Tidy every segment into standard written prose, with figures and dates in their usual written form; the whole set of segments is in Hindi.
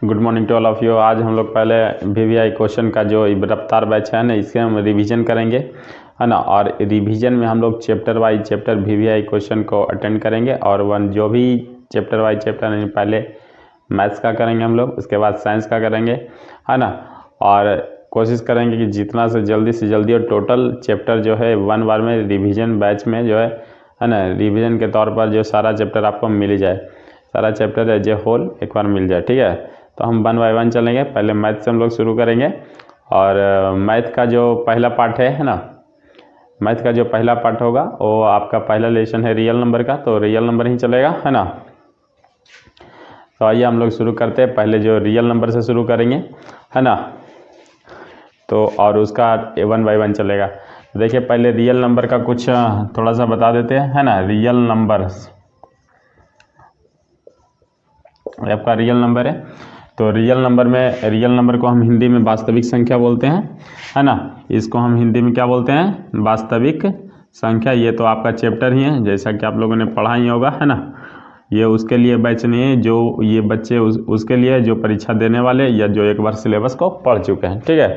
Good morning to all of you. आज हम लोग पहले वीवीआई क्वेश्चन का जो रफ्तार बैच है ना, इसके हम रिवीजन करेंगे, है ना। और रिवीजन में हम लोग chapter wise chapter VVI question को अटेंड करेंगे और जो भी चैप्टर वाइज चैप्टर है, पहले मैथ्स का करेंगे हम लोग, उसके बाद साइंस का करेंगे, है ना। और कोशिश करेंगे कि जितना से जल्दी और टोटल चैप्टर जो है 1 बार में रिवीजन बैच में जो है ना, रिवीजन के तौर पर जो सारा चैप्टर आपको मिल जाए, सारा चैप्टर एज ए होल एक बार मिल जाए, ठीक है। तो हम 1 बाय 1 चलेंगे। पहले मैथ से हम लोग शुरू करेंगे और मैथ का जो पहला पार्ट है ना, मैथ का जो पहला पार्ट होगा वो आपका पहला लेसन है रियल नंबर का, तो रियल नंबर ही चलेगा, है ना। तो आइए हम लोग शुरू करते हैं। पहले जो रियल नंबर से शुरू करेंगे, है ना, तो और उसका 1 बाय 1 चलेगा। देखिए पहले रियल नंबर का कुछ थोड़ा सा बता देते हैं, है ना। रियल नंबर आपका रियल नंबर है, तो रियल नंबर को हम हिंदी में वास्तविक संख्या बोलते हैं, है ना। इसको हम हिंदी में क्या बोलते हैं? वास्तविक संख्या। ये तो आपका चैप्टर ही है, जैसा कि आप लोगों ने पढ़ा ही होगा, है ना। ये उसके लिए बैच नहीं है जो ये बच्चे उसके लिए जो परीक्षा देने वाले या जो एक बार सिलेबस को पढ़ चुके हैं, ठीक है।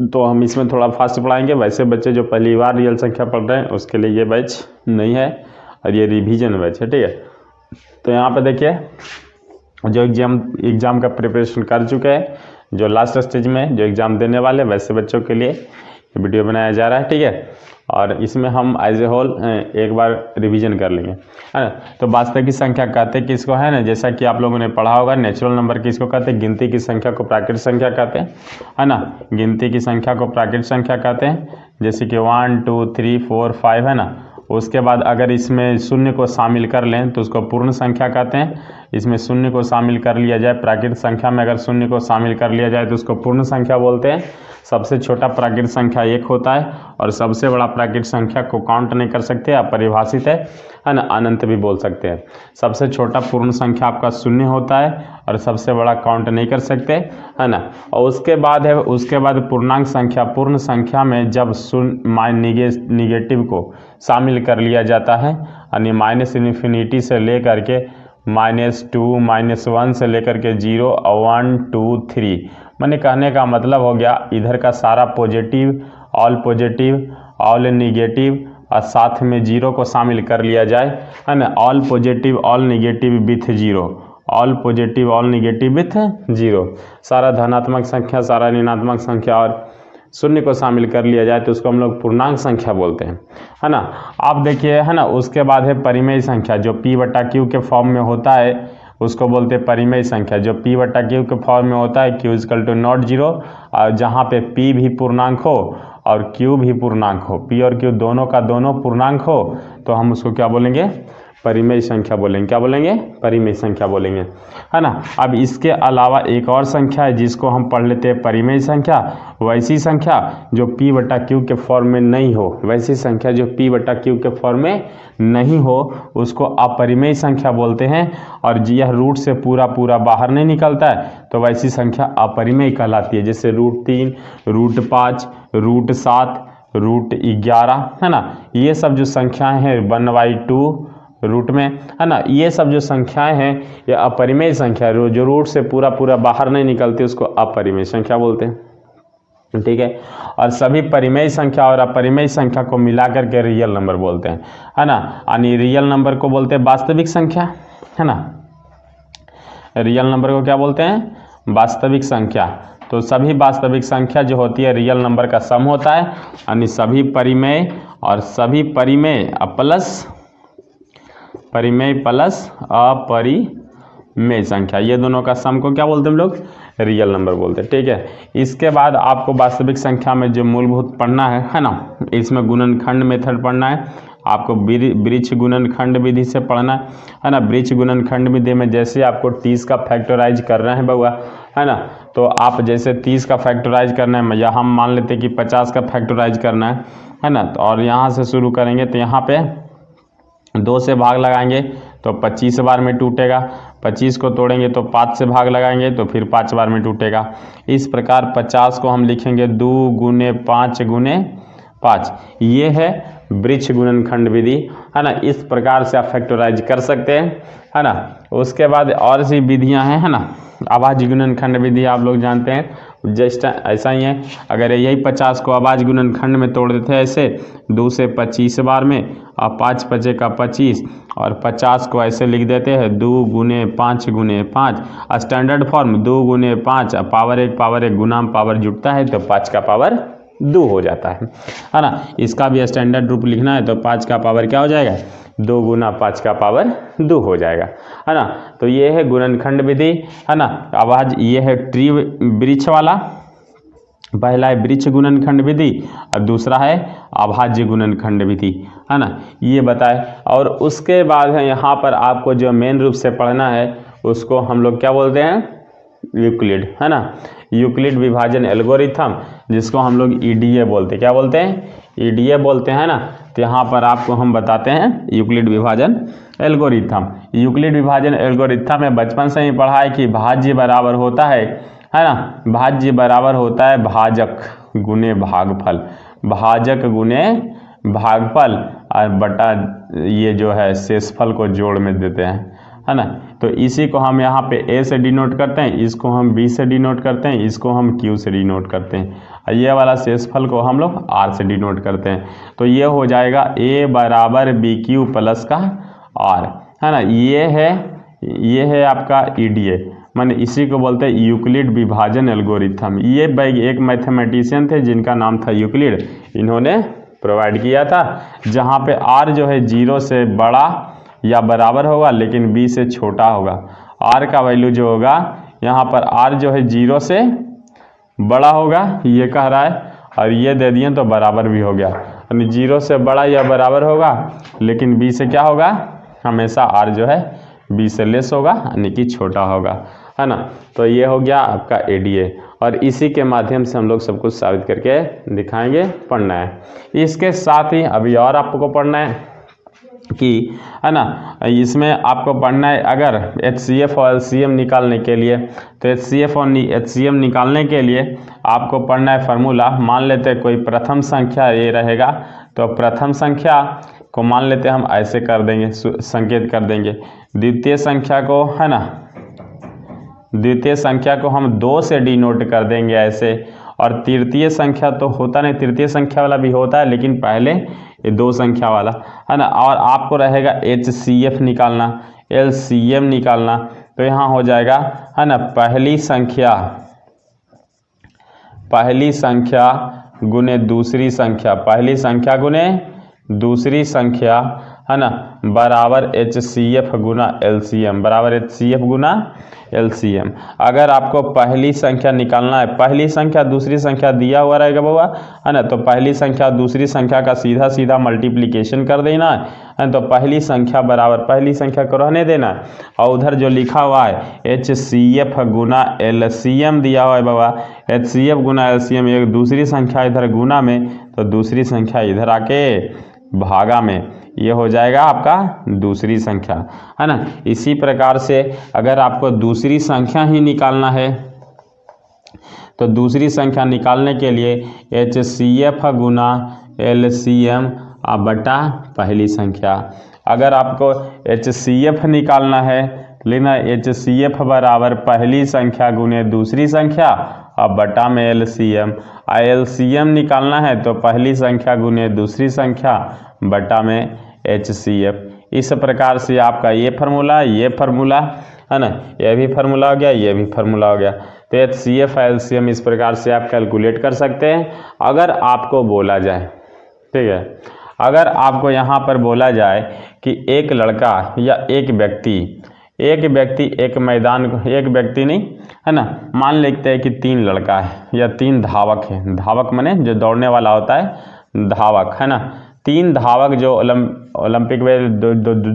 तो हम इसमें थोड़ा फास्ट पढ़ाएंगे। वैसे बच्चे जो पहली बार रियल संख्या पढ़ रहे हैं उसके लिए ये बैच नहीं है और ये रिवीजन बैच है, ठीक है। तो यहाँ पे देखिए जो एग्ज़ाम का प्रिपरेशन कर चुके हैं, जो लास्ट स्टेज में जो एग्ज़ाम देने वाले, वैसे बच्चों के लिए ये वीडियो बनाया जा रहा है, ठीक है। और इसमें हम एज ए होल एक बार रिवीजन कर लेंगे, है ना। तो वास्तविक संख्या कहते हैं किसको, है ना, जैसा कि आप लोगों ने पढ़ा होगा। नेचुरल नंबर किसको कहते हैं? गिनती की संख्या को प्राकृतिक संख्या कहते हैं, है ना। गिनती की संख्या को प्राकृतिक संख्या कहते हैं, जैसे कि 1 2 3 4 5, है ना। उसके बाद अगर इसमें शून्य को शामिल कर लें तो उसको पूर्ण संख्या कहते हैं। इसमें शून्य को शामिल कर लिया जाए, प्राकृतिक संख्या में अगर शून्य को शामिल कर लिया जाए तो उसको पूर्ण संख्या बोलते हैं। सबसे छोटा प्राकृतिक संख्या 1 होता है और सबसे बड़ा प्राकृतिक संख्या को काउंट नहीं कर सकते, अपरिभाषित है ना, अनंत भी बोल सकते हैं। सबसे छोटा पूर्ण संख्या आपका 0 होता है और सबसे बड़ा काउंट नहीं कर सकते, है ना। और उसके बाद पूर्णांक संख्या, पूर्ण संख्या में जब निगेटिव को शामिल कर लिया जाता है, यानी -∞ से लेकर के -2 -1 से लेकर के 0 और 1 2 3, मैंने कहने का मतलब हो गया इधर का सारा पॉजिटिव, ऑल निगेटिव और साथ में 0 को शामिल कर लिया जाए, है ना। All positive all negative with 0, all positive all negative with 0, सारा धनात्मक संख्या, सारा ऋणात्मक संख्या और शून्य को शामिल कर लिया जाए तो उसको हम लोग पूर्णांक संख्या बोलते हैं, है ना। आप देखिए, है ना, उसके बाद है परिमेय संख्या, जो P/Q के फॉर्म में होता है उसको बोलते हैं परिमेय संख्या। जो P/Q के फॉर्म में होता है, Q = नॉट 0, और जहाँ पे P भी पूर्णांक हो और Q भी पूर्णांक हो, P और Q दोनों का दोनों पूर्णांक हो, तो हम उसको क्या बोलेंगे? परिमेय संख्या बोलेंगे। क्या बोलेंगे? परिमेय संख्या बोलेंगे, है ना। अब इसके अलावा एक और संख्या है जिसको हम पढ़ लेते हैं परिमेय संख्या। वैसी संख्या जो P/Q के फॉर्म में नहीं हो, वैसी संख्या जो P/Q के फॉर्म में नहीं हो उसको अपरिमेय संख्या बोलते हैं। और यह रूट से पूरा बाहर नहीं निकलता है तो वैसी संख्या अपरिमेय कहलाती है। जैसे √3, √5, √7, √11, है ना। ये सब जो संख्याएँ हैं 1/2 रूट में, है ना, ये सब जो संख्याएं हैं ये अपरिमेय संख्या है। जो रूट से पूरा बाहर नहीं निकलती उसको अपरिमेय संख्या बोलते हैं, ठीक है। और सभी परिमेय संख्या और अपरिमेय संख्या को मिलाकर के रियल नंबर बोलते हैं, है ना। यानी रियल नंबर को बोलते हैं वास्तविक संख्या, है ना। रियल नंबर को क्या बोलते हैं? वास्तविक संख्या। तो सभी वास्तविक संख्या जो होती है रियल नंबर का सम होता है, यानी सभी परिमेय और सभी परिमेय प्लस अपरिमेय संख्या, ये दोनों का सम को क्या बोलते हैं हम लोग? रियल नंबर बोलते हैं, ठीक है। इसके बाद आपको वास्तविक संख्या में जो मूलभूत पढ़ना है ना, इसमें गुणनखंड मेथड पढ़ना है आपको, वृक्ष गुणनखंड विधि से पढ़ना है ना। वृक्ष गुणनखंड विधि में जैसे आपको 30 का फैक्टराइज करना है बउआ, है ना, तो आप जैसे 30 का फैक्टराइज करना है या हम मान लेते हैं कि 50 का फैक्टराइज करना है ना। तो और यहाँ से शुरू करेंगे तो यहाँ पे 2 से भाग लगाएंगे तो 25 बार में टूटेगा, 25 को तोड़ेंगे तो 5 से भाग लगाएंगे तो फिर 5 बार में टूटेगा। इस प्रकार 50 को हम लिखेंगे 2 × 5 × 5, ये है वृक्ष गुणनखंड विधि, है ना। इस प्रकार से आप फैक्टराइज कर सकते हैं, है ना। उसके बाद और सी विधियां हैं, है ना। अभाज्य गुणनखंड विधि आप लोग जानते हैं, जस्ट ऐसा ही है। अगर यही 50 को अभाज्य गुणनखंड में तोड़ देते हैं ऐसे 2 से 25 बार में, और 5 पचे का 25, और 50 को ऐसे लिख देते हैं 2 गुने 5 गुने 5, स्टैंडर्ड फॉर्म 2 गुने 5 पावर 1 गुना पावर जुटता है तो 5 का पावर 2 हो जाता है ना। इसका भी स्टैंडर्ड रूप लिखना है तो 5 का पावर क्या हो जाएगा, 2 गुना 5 का पावर 2 हो जाएगा, है ना। तो ये है गुणनखंड विधि, है ना। अभाज्य ये है ट्री वृक्ष वाला, पहला है वृक्ष गुणनखंड विधि और दूसरा है अभाज्य गुणनखंड विधि, है ना। ये बताए। और उसके बाद है यहाँ पर आपको जो मेन रूप से पढ़ना है उसको हम लोग क्या बोलते हैं, यूक्लिड, है ना। यूक्लिड विभाजन एल्गोरिथम, जिसको हम लोग ईडीए बोलते हैं। क्या बोलते हैं, ईडीए बोलते हैं ना। तो यहाँ पर आपको हम बताते हैं यूक्लिड विभाजन एल्गोरिथम। यूक्लिड विभाजन एल्गोरिथम में बचपन से ही पढ़ा है कि भाज्य बराबर होता है ना, भाज्य बराबर होता है भाजक गुने भागफल, भाजक गुने भागफल और बटा ये जो है शेषफल को जोड़ में देते हैं, है ना। तो इसी को हम यहाँ पे ए से डिनोट करते हैं, इसको हम बी से डिनोट करते हैं, इसको हम क्यू से डिनोट करते हैं, और ये वाला शेषफल को हम लोग आर से डिनोट करते हैं। तो ये हो जाएगा ए बराबर बी क्यू प्लस का आर, है ना। ये है आपका ईडीए, माने इसी को बोलते हैं यूक्लिड विभाजन एल्गोरिथम। ये एक मैथमेटिशियन थे जिनका नाम था यूक्लिड, इन्होंने प्रोवाइड किया था, जहाँ पे आर जो है 0 से बड़ा या बराबर होगा लेकिन बी से छोटा होगा। आर का वैल्यू जो होगा यहाँ पर आर जो है 0 से बड़ा होगा, ये कह रहा है, और ये दे दिए तो बराबर भी हो गया, यानी 0 से बड़ा या बराबर होगा लेकिन बी से क्या होगा, हमेशा आर जो है बी से लेस होगा यानी कि छोटा होगा, है ना। तो ये हो गया आपका एडीए, और इसी के माध्यम से हम लोग सब कुछ साबित करके दिखाएंगे, पढ़ना है। इसके साथ ही अभी और आपको पढ़ना है कि, है ना, इसमें आपको पढ़ना है अगर HCF और LCM निकालने के लिए, तो HCF और HCM निकालने के लिए आपको पढ़ना है फार्मूला। मान लेते हैं कोई प्रथम संख्या ये रहेगा, तो प्रथम संख्या को मान लेते हैं हम ऐसे कर देंगे, संकेत कर देंगे। द्वितीय संख्या को, है ना, द्वितीय संख्या को हम 2 से डिनोट कर देंगे ऐसे, और तृतीय संख्या तो होता नहीं, तृतीय संख्या वाला भी होता है लेकिन पहले ये 2 संख्या वाला, है ना। और आपको रहेगा HCF निकालना, LCM निकालना, तो यहाँ हो जाएगा, है ना, पहली संख्या गुने दूसरी संख्या, पहली संख्या गुने दूसरी संख्या, है ना, बराबर HCF गुना LCM, बराबर HCF गुना LCM। अगर आपको पहली संख्या निकालना है, पहली संख्या दूसरी संख्या दिया हुआ रहेगा बाबा, है ना, तो पहली संख्या दूसरी संख्या का सीधा सीधा मल्टीप्लिकेशन कर देना है, तो पहली संख्या बराबर पहली संख्या को रहने देना है, और उधर जो लिखा हुआ है HCF गुना LCM दिया हुआ है बाबा, HCF गुना LCM, एक दूसरी संख्या इधर गुना में तो दूसरी संख्या इधर आके भागा में, ये हो जाएगा आपका दूसरी संख्या, है ना। इसी प्रकार से अगर आपको दूसरी संख्या ही निकालना है तो दूसरी संख्या निकालने के लिए HCF गुना LCM बटा पहली संख्या। अगर आपको HCF निकालना है, लेना HCF बराबर पहली संख्या गुने दूसरी संख्या और बटा में LCM, LCM निकालना है तो पहली संख्या गुने दूसरी संख्या बटा में HCF। इस प्रकार से आपका ये फार्मूला, है ना, ये भी फार्मूला हो गया, ये भी फार्मूला हो गया। तो HCF LCM इस प्रकार से आप कैलकुलेट कर सकते हैं। अगर आपको बोला जाए, ठीक है, अगर आपको यहाँ पर बोला जाए कि एक लड़का या एक व्यक्ति एक मैदान को, एक व्यक्ति नहीं, है ना, मान लेते हैं कि 3 लड़का है या 3 धावक है, धावक माने जो दौड़ने वाला होता है, धावक, है ना। 3 धावक जो ओलंपिक में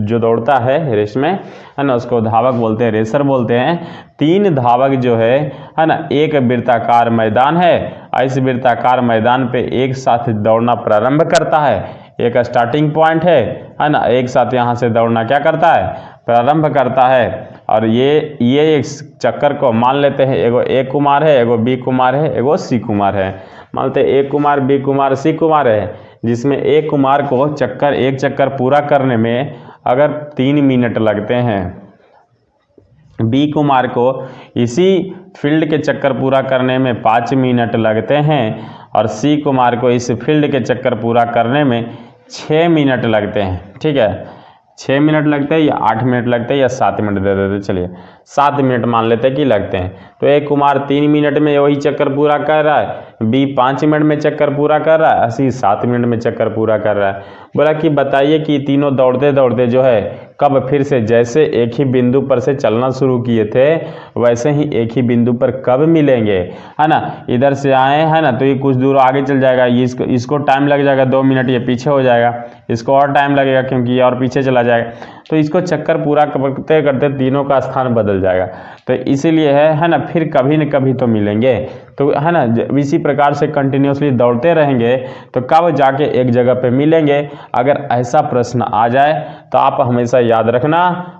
जो दौड़ता है रेस में, है ना, उसको धावक बोलते हैं, रेसर बोलते हैं। 3 धावक जो है ना, एक वृत्ताकार मैदान है, इस वृत्ताकार मैदान पे एक साथ दौड़ना प्रारंभ करता है, एक स्टार्टिंग पॉइंट है ना, एक साथ यहाँ से दौड़ना क्या करता है, प्रारंभ करता है। और ये एक चक्कर को मान लेते हैं, एगो A कुमार है, एगो B कुमार है, एगो C कुमार है। मानते A Kumar, B Kumar, C Kumar है, जिसमें A कुमार को एक चक्कर पूरा करने में अगर 3 मिनट लगते हैं, बी कुमार को इसी फील्ड के चक्कर पूरा करने में 5 मिनट लगते हैं और सी कुमार को इस फील्ड के चक्कर पूरा करने में 6 मिनट लगते हैं। ठीक है, 6 मिनट लगते हैं या 8 मिनट लगते हैं या 7 मिनट दे देते, चलिए 7 मिनट मान लेते हैं कि लगते हैं। तो ए कुमार 3 मिनट में वही चक्कर पूरा कर रहा है, बी 5 मिनट में चक्कर पूरा कर रहा है, सी 7 मिनट में चक्कर पूरा कर रहा है। बोला कि बताइए कि तीनों दौड़ते दौड़ते जो है कब फिर से जैसे एक ही बिंदु पर से चलना शुरू किए थे वैसे ही एक ही बिंदु पर कब मिलेंगे, है ना। इधर से आए हैं ना तो ये कुछ दूर आगे चल जाएगा, इसको टाइम लग जाएगा 2 मिनट, ये पीछे हो जाएगा, इसको और टाइम लगेगा क्योंकि ये और पीछे चला जाएगा। तो इसको चक्कर पूरा करते करते तीनों का स्थान बदल जाएगा। तो इसीलिए है ना, फिर कभी न कभी तो मिलेंगे, तो है ना। इसी प्रकार से कंटिन्यूसली दौड़ते रहेंगे तो कब जाके एक जगह पे मिलेंगे। अगर ऐसा प्रश्न आ जाए तो आप हमेशा याद रखना,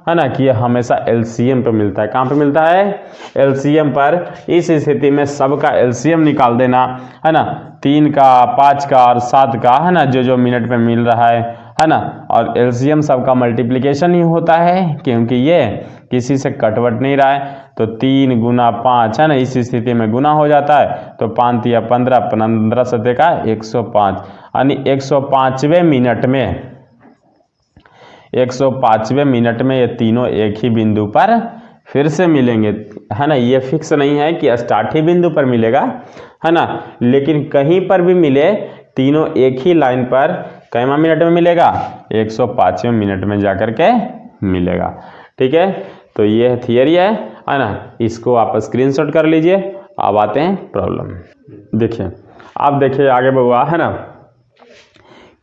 है ना, कि हमेशा एलसीएम पे मिलता है। कहाँ पे मिलता है? एलसीएम पर। इस स्थिति में सबका एलसीएम निकाल देना, है ना, 3 का 5 का और 7 का, है ना, जो मिनट पे मिल रहा है ना। और एलसीएम सबका मल्टीप्लिकेशन ही होता है क्योंकि ये किसी से कटवट नहीं रहा है। तो 3 गुना 5, है ना, इस स्थिति में गुना हो जाता है। तो 5 या 15, 15 सत्ते का 105, यानी 105वें मिनट में ये तीनों एक ही बिंदु पर फिर से मिलेंगे, है ना। ये फिक्स नहीं है कि स्टार्ट ही बिंदु पर मिलेगा, है ना, लेकिन कहीं पर भी मिले तीनों एक ही लाइन पर कैमा मिनट में मिलेगा, 105वें मिनट में जाकर के मिलेगा। ठीक है, तो ये थियरी है ना। इसको आप स्क्रीनशॉट कर लीजिए। अब आते हैं प्रॉब्लम। देखिए, आप देखिए आगे बढ़ा, है ना,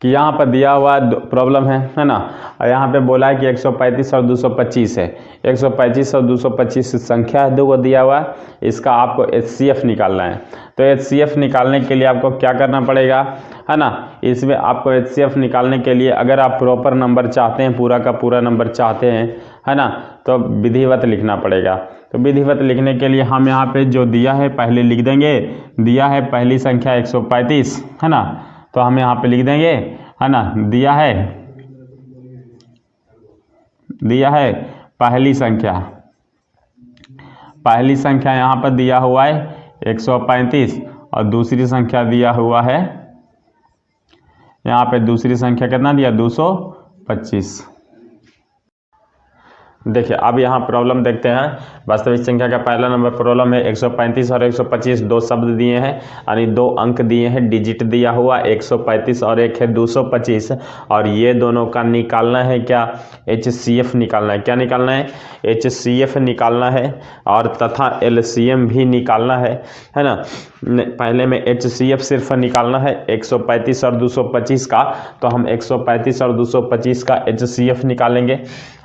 कि यहाँ पर दिया हुआ प्रॉब्लम है ना, और यहाँ पे बोला है कि 135 और 225 है। 135 और 225 संख्या है, 2 को दिया हुआ है, इसका आपको HCF निकालना है। तो HCF निकालने के लिए आपको क्या करना पड़ेगा, है ना, इसमें आपको HCF निकालने के लिए अगर आप प्रॉपर नंबर चाहते हैं, पूरा का पूरा नंबर चाहते हैं, है ना, तो विधिवत लिखना पड़ेगा। तो विधिवत लिखने के लिए हम यहाँ पे जो दिया है पहले लिख देंगे। दिया है पहली संख्या 135, है ना, तो हम यहाँ पे लिख देंगे, है ना, दिया है पहली संख्या यहाँ पर दिया हुआ है 135 और दूसरी संख्या दिया हुआ है, यहाँ पे दूसरी संख्या कितना दिया, 225। देखिए, अब यहाँ प्रॉब्लम देखते हैं। वास्तविक संख्या का पहला नंबर प्रॉब्लम है। 135 और 125 दो शब्द दिए हैं, यानी 2 अंक दिए हैं, डिजिट दिया हुआ 135 और एक है 225, और ये दोनों का निकालना है क्या, HCF निकालना है। क्या निकालना है? HCF निकालना है और तथा LCM भी निकालना है ना। पहले में HCF सिर्फ निकालना है 135 और 225 का, तो हम 135 और 225 का HCF निकालेंगे,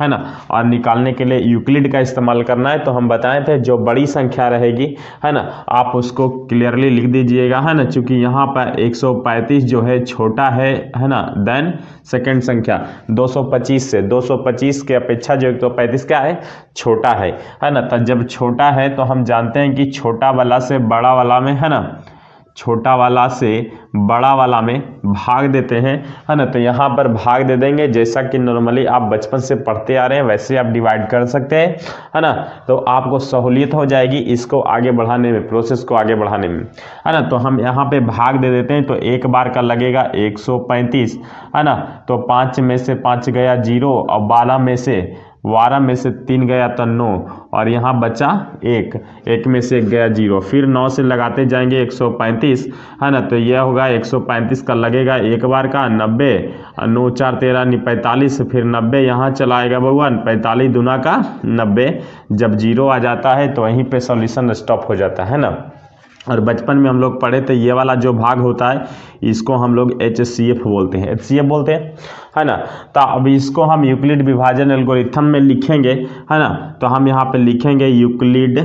है ना। और निकालने के लिए यूक्लिड का इस्तेमाल करना है। तो हम बताए थे जो बड़ी संख्या रहेगी, है ना, आप उसको क्लियरली लिख दीजिएगा, है ना, चूंकि यहाँ पर 135 जो है छोटा है ना, देन सेकंड संख्या 225 के अपेक्षा जो 135 क्या है, छोटा है ना। तो जब छोटा है तो हम जानते हैं कि छोटा वाला से बड़ा वाला में, है ना, छोटा वाला से बड़ा वाला में भाग देते हैं, है ना। तो यहाँ पर भाग दे देंगे, जैसा कि नॉर्मली आप बचपन से पढ़ते आ रहे हैं वैसे आप डिवाइड कर सकते हैं, है ना। तो आपको सहूलियत हो जाएगी इसको आगे बढ़ाने में, प्रोसेस को आगे बढ़ाने में, है ना। तो हम यहाँ पे भाग दे देते हैं। तो एक बार का लगेगा 135, है ना। तो 5 में से 5 गया 0 और 12 में से 3 गया तो 9, और यहाँ बचा 1 में से 1 गया 0, फिर 9 से लगाते जाएंगे 135, है ना। तो यह होगा 135 का लगेगा एक बार का 90, 9 4 13 45, फिर 90 यहाँ चलाएगा बउआ, 45 दूना का 90। जब 0 आ जाता है तो वहीं पे सॉल्यूशन स्टॉप हो जाता है ना। और बचपन में हम लोग पढ़े थे ये वाला जो भाग होता है इसको हम लोग HCF बोलते हैं, है ना। तो अब इसको हम यूक्लिड विभाजन एल्गोरिथम में लिखेंगे, है ना। तो हम यहाँ पे लिखेंगे यूक्लिड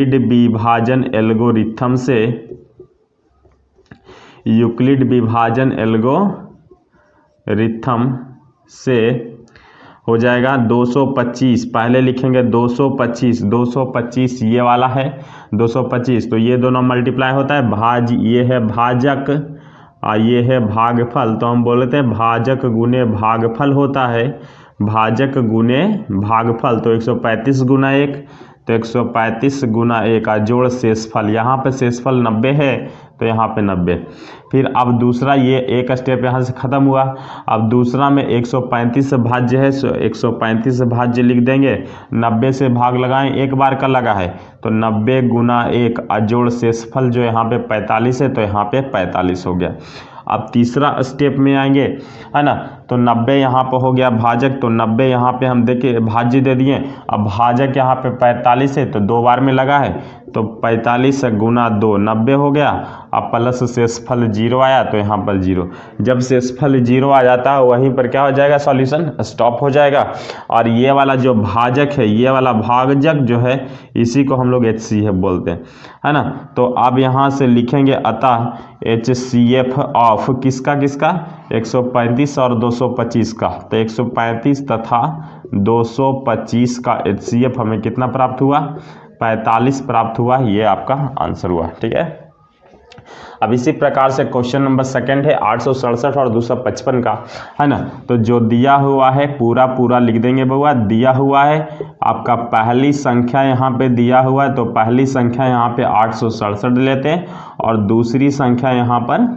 विभाजन एल्गोरिथम से, यूक्लिड विभाजन एल्गोरिथम से हो जाएगा 225। पहले लिखेंगे 225 ये वाला है 225, तो ये दोनों मल्टीप्लाई होता है, ये है भाजक और ये है भागफल। तो हम बोलते हैं भाजक गुने भागफल होता है, भाजक गुने भागफल, तो 135 गुना 1, तो 135 गुना 1 का जोड़ शेषफल, यहाँ पे शेषफल 90 है तो यहाँ पे 90। फिर अब दूसरा, ये एक स्टेप यहाँ से ख़त्म हुआ। अब दूसरा में 135 से भाज्य है, 135 से भाज्य लिख देंगे, 90 से भाग लगाएं, एक बार का लगा है तो 90 गुना 1 अजोड़ शेषफल जो यहाँ पे 45 है, तो यहाँ पे 45 हो गया। अब तीसरा स्टेप में आएंगे, है ना, तो 90 यहाँ पर हो गया भाजक, तो 90 यहाँ पे हम देखिए भाज्य दे दिए। अब भाजक यहाँ पे 45 है तो 2 बार में लगा है, तो 45 गुना 2 90 हो गया। अब प्लस शेषफल 0 आया तो यहाँ पर 0। जब शेषफल 0 आ जाता है वहीं पर क्या हो जाएगा, सॉल्यूशन स्टॉप हो जाएगा। और ये वाला जो भाजक है, ये वाला भाजक जो है, इसी को हम लोग HCF बोलते हैं, है ना। तो अब यहाँ से लिखेंगे अतः HCF ऑफ किसका किसका, 135 और 225 का, तो 135 तथा 225 का HCF हमें कितना प्राप्त हुआ, 45 प्राप्त हुआ। ये आपका आंसर हुआ, ठीक है। अब इसी प्रकार से क्वेश्चन नंबर सेकंड है 867 और 255 का, है ना। तो जो दिया हुआ है पूरा पूरा लिख देंगे बउआ। दिया हुआ है आपका पहली संख्या यहाँ पे दिया हुआ है, तो पहली संख्या यहाँ पे 867 लेते हैं और दूसरी संख्या यहाँ पर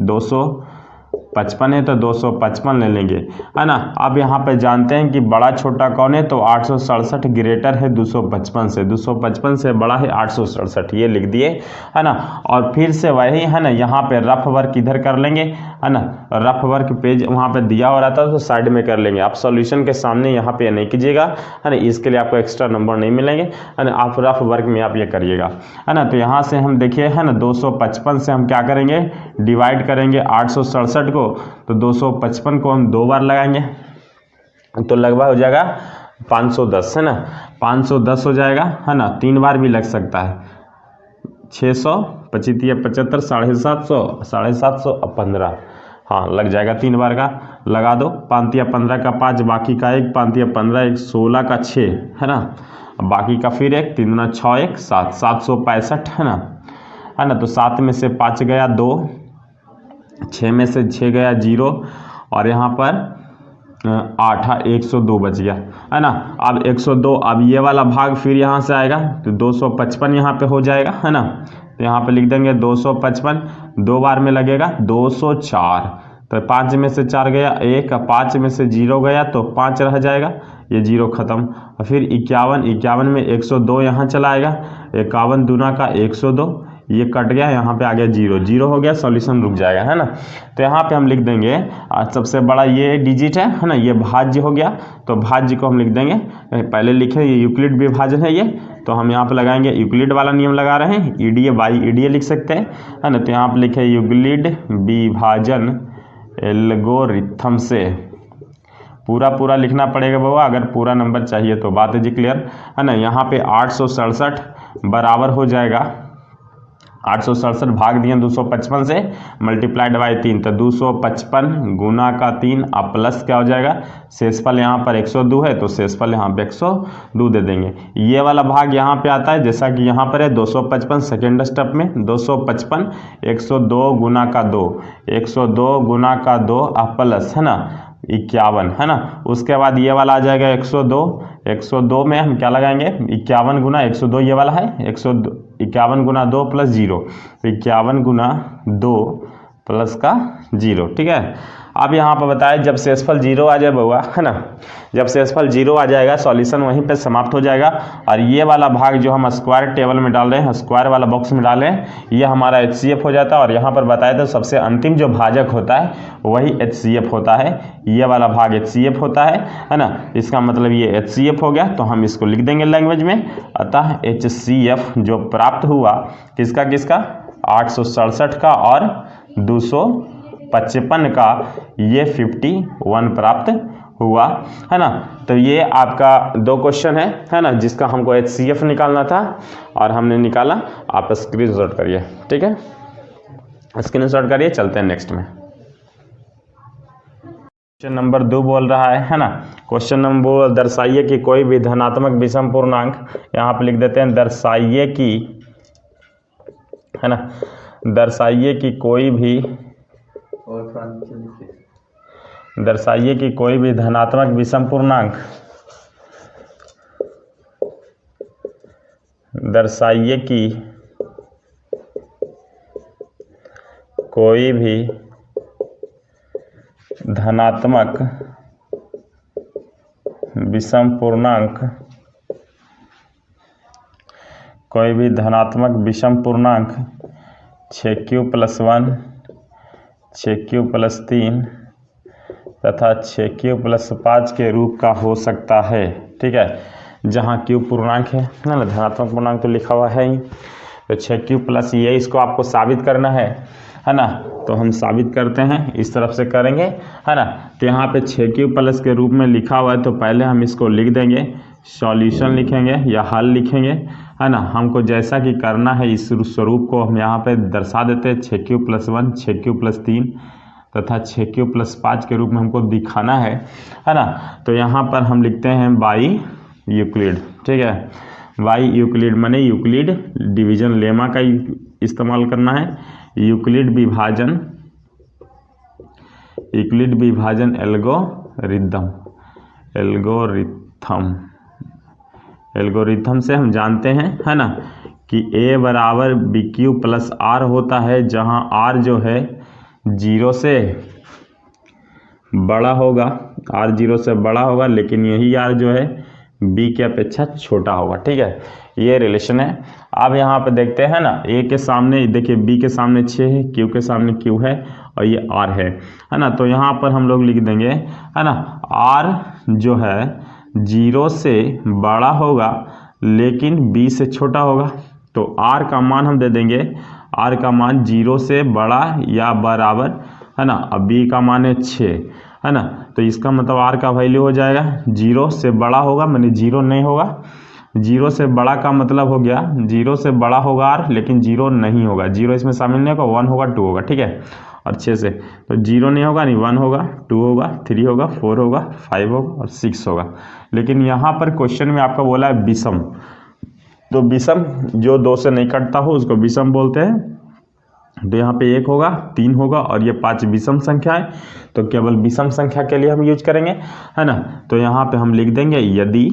255 है तो 255 ले लेंगे, है ना। अब यहाँ पे जानते हैं कि बड़ा छोटा कौन है, तो 867 ग्रेटर है 255 से, 255 से बड़ा है 867, ये लिख दिए, है ना। और फिर से वही, है ना, यहाँ पे रफ वर्क इधर कर लेंगे, है ना। रफ वर्क पेज वहाँ पे दिया हो रहा था तो साइड में कर लेंगे, आप सॉल्यूशन के सामने यहाँ पे नहीं कीजिएगा, है ना, इसके लिए आपको एक्स्ट्रा नंबर नहीं मिलेंगे, है ना। आप रफ वर्क में आप ये करिएगा, है ना। तो यहाँ से हम देखिए, है ना, 255 से हम क्या करेंगे, डिवाइड करेंगे 867 को, तो 255 को हम 2 बार लगाएंगे तो लगभग हो जाएगा 510, है ना, 510 हो जाएगा, है ना। 3 बार भी लग सकता है, 600 25 75 750 750 और 15, हाँ लग जाएगा 3 बार का, लगा दो। 5 या 15 का 5, बाकी का 1, 5 या 15 1, 16 का 6, है ना, बाकी का फिर 1, 3 दूना 6 1 7, 765, है ना। तो 7 में से 5 गया 2, 6 में से 6 गया 0 और यहाँ पर 8 102 बच गया, है ना। अब 102, अब ये वाला भाग फिर यहाँ से आएगा तो 255 यहाँ पे हो जाएगा, है ना। तो यहाँ पे लिख देंगे 255, 2 बार में लगेगा 204, तो 5 में से 4 गया 1, 5 में से 0 गया तो 5 रह जाएगा, ये 0 खत्म। और फिर 51 में 102 यहाँ चला आएगा, 51 दूना का 102, ये कट गया, यहाँ पे आ गया 0 0 हो गया, सॉल्यूशन रुक जाएगा, है ना। तो यहाँ पे हम लिख देंगे सबसे बड़ा ये डिजिट है ना, ये भाज्य हो गया, तो भाज्य को हम लिख देंगे, पहले लिखे ये यूक्लिड विभाजन है ये, तो हम यहाँ पे लगाएंगे यूक्लिड वाला नियम लगा रहे हैं, ईडीए बाई ईडीए लिख सकते हैं, है ना। तो यहाँ पे लिखे यूक्लिड विभाजन एल्गोरिथम से, पूरा लिखना पड़ेगा बाबा, अगर पूरा नंबर चाहिए तो, बात है जी क्लियर, है ना। यहाँ पे 867 बराबर हो जाएगा, 867 भाग दिए 255 से, मल्टीप्लाइड बाई 3, तो 255 गुना का 3 अब प्लस क्या हो जाएगा, शेषफल यहाँ पर 102 है तो शेषफल यहाँ पे 102 दे देंगे। ये वाला भाग यहाँ पे आता है जैसा कि यहाँ पर है 255 सेकेंड स्टेप में, 255 102 गुना का 2, 102 गुना का 2 अब प्लस, है ना, 51, है ना। उसके बाद ये वाला आ जाएगा 102 में हम क्या लगाएंगे, 51 गुना 102 ये वाला है, 51 गुना 2 प्लस 0, तो 51 गुना 2 प्लस का 0, ठीक है। अब यहाँ पर बताया जब शेषफल 0 आ जाए बउआ, है ना, जब शेषफल 0 आ जाएगा सॉल्यूशन वहीं पे समाप्त हो जाएगा। और ये वाला भाग जो हम स्क्वायर टेबल में डाल रहे हैं, स्क्वायर वाला बॉक्स में डाल रहे हैं, ये हमारा HCF हो जाता है। और यहाँ पर बताया था सबसे अंतिम जो भाजक होता है वही HCF होता है, ये वाला भाग HCF होता है ना। इसका मतलब ये HCF हो गया, तो हम इसको लिख देंगे लैंग्वेज में, अतः HCF जो प्राप्त हुआ किसका किसका, 867 का और 255 का, ये 51 प्राप्त हुआ, है ना। तो ये आपका 2 क्वेश्चन है ना, जिसका हमको HCF निकालना था और हमने निकाला। आप स्क्रीनशॉट करिए, ठीक है, स्क्रीनशॉट करिए, चलते हैं नेक्स्ट में। क्वेश्चन नंबर 2 बोल रहा है ना, क्वेश्चन नंबर दर्शाइए कि कोई भी धनात्मक विषम पूर्णांक, यहाँ पे लिख देते हैं दर्शाइए कि, है ना, दर्शाइए कि कोई भी दर्शाइए कि कोई भी धनात्मक विषम पूर्णांक, दर्शाइए कि कोई भी धनात्मक विषम पूर्णांक, कोई भी धनात्मक विषम पूर्णांक 6q+1, 6q+3 तथा 6q+5 के रूप का हो सकता है। ठीक है, जहाँ q पूर्णांक है ना, धनात्मक पूर्णांक तो लिखा हुआ है ही, तो 6q+ ये इसको आपको साबित करना है ना। तो हम साबित करते हैं, इस तरफ से करेंगे, है ना। तो यहाँ पे 6q+ के रूप में लिखा हुआ है, तो पहले हम इसको लिख देंगे, सॉल्यूशन लिखेंगे या हल लिखेंगे, है ना। हमको जैसा कि करना है इस स्वरूप को हम यहाँ पे दर्शा देते हैं, 6q+1, 6q+3 तथा 6q+5 के रूप में हमको दिखाना है ना। तो यहाँ पर हम लिखते हैं बाई यूक्लिड। ठीक है, बाई यूक्लिड माने यूक्लिड डिवीजन लेमा का इस्तेमाल करना है। यूक्लिड विभाजन एल्गोरिथम से हम जानते हैं, है ना, कि a बराबर bq+r होता है, जहां r जो है 0 से बड़ा होगा, r 0 से बड़ा होगा, लेकिन यही r जो है b की अपेक्षा छोटा होगा। ठीक है, ये रिलेशन है। अब यहाँ पे देखते हैं ना, a के सामने देखिए b के सामने 6 है, q के सामने q है और ये r है ना। तो यहाँ पर हम लोग लिख देंगे, है ना, r जो है 0 से बड़ा होगा लेकिन b से छोटा होगा। तो r का मान हम दे देंगे, r का मान 0 से बड़ा या बराबर, है ना। अब b का मान है 6, है ना। तो इसका मतलब r का वैल्यू हो जाएगा 0 से बड़ा होगा, माने 0 नहीं होगा। 0 से बड़ा का मतलब हो गया 0 से बड़ा होगा r, लेकिन 0 नहीं होगा, 0 इसमें शामिल नहीं होगा, 1 होगा, 2 होगा। ठीक है, और 6 से तो 0 नहीं होगा, नहीं 1 होगा, 2 होगा, 3 होगा, 4 होगा, 5 होगा और 6 होगा। लेकिन यहाँ पर क्वेश्चन में आपका बोला है विषम, तो विषम जो 2 से नहीं कटता हो उसको विषम बोलते हैं। तो यहाँ पे 1 होगा, 3 होगा और ये 5 विषम संख्या है, तो केवल विषम संख्या के लिए हम यूज करेंगे, है ना। तो यहाँ पे हम लिख देंगे यदि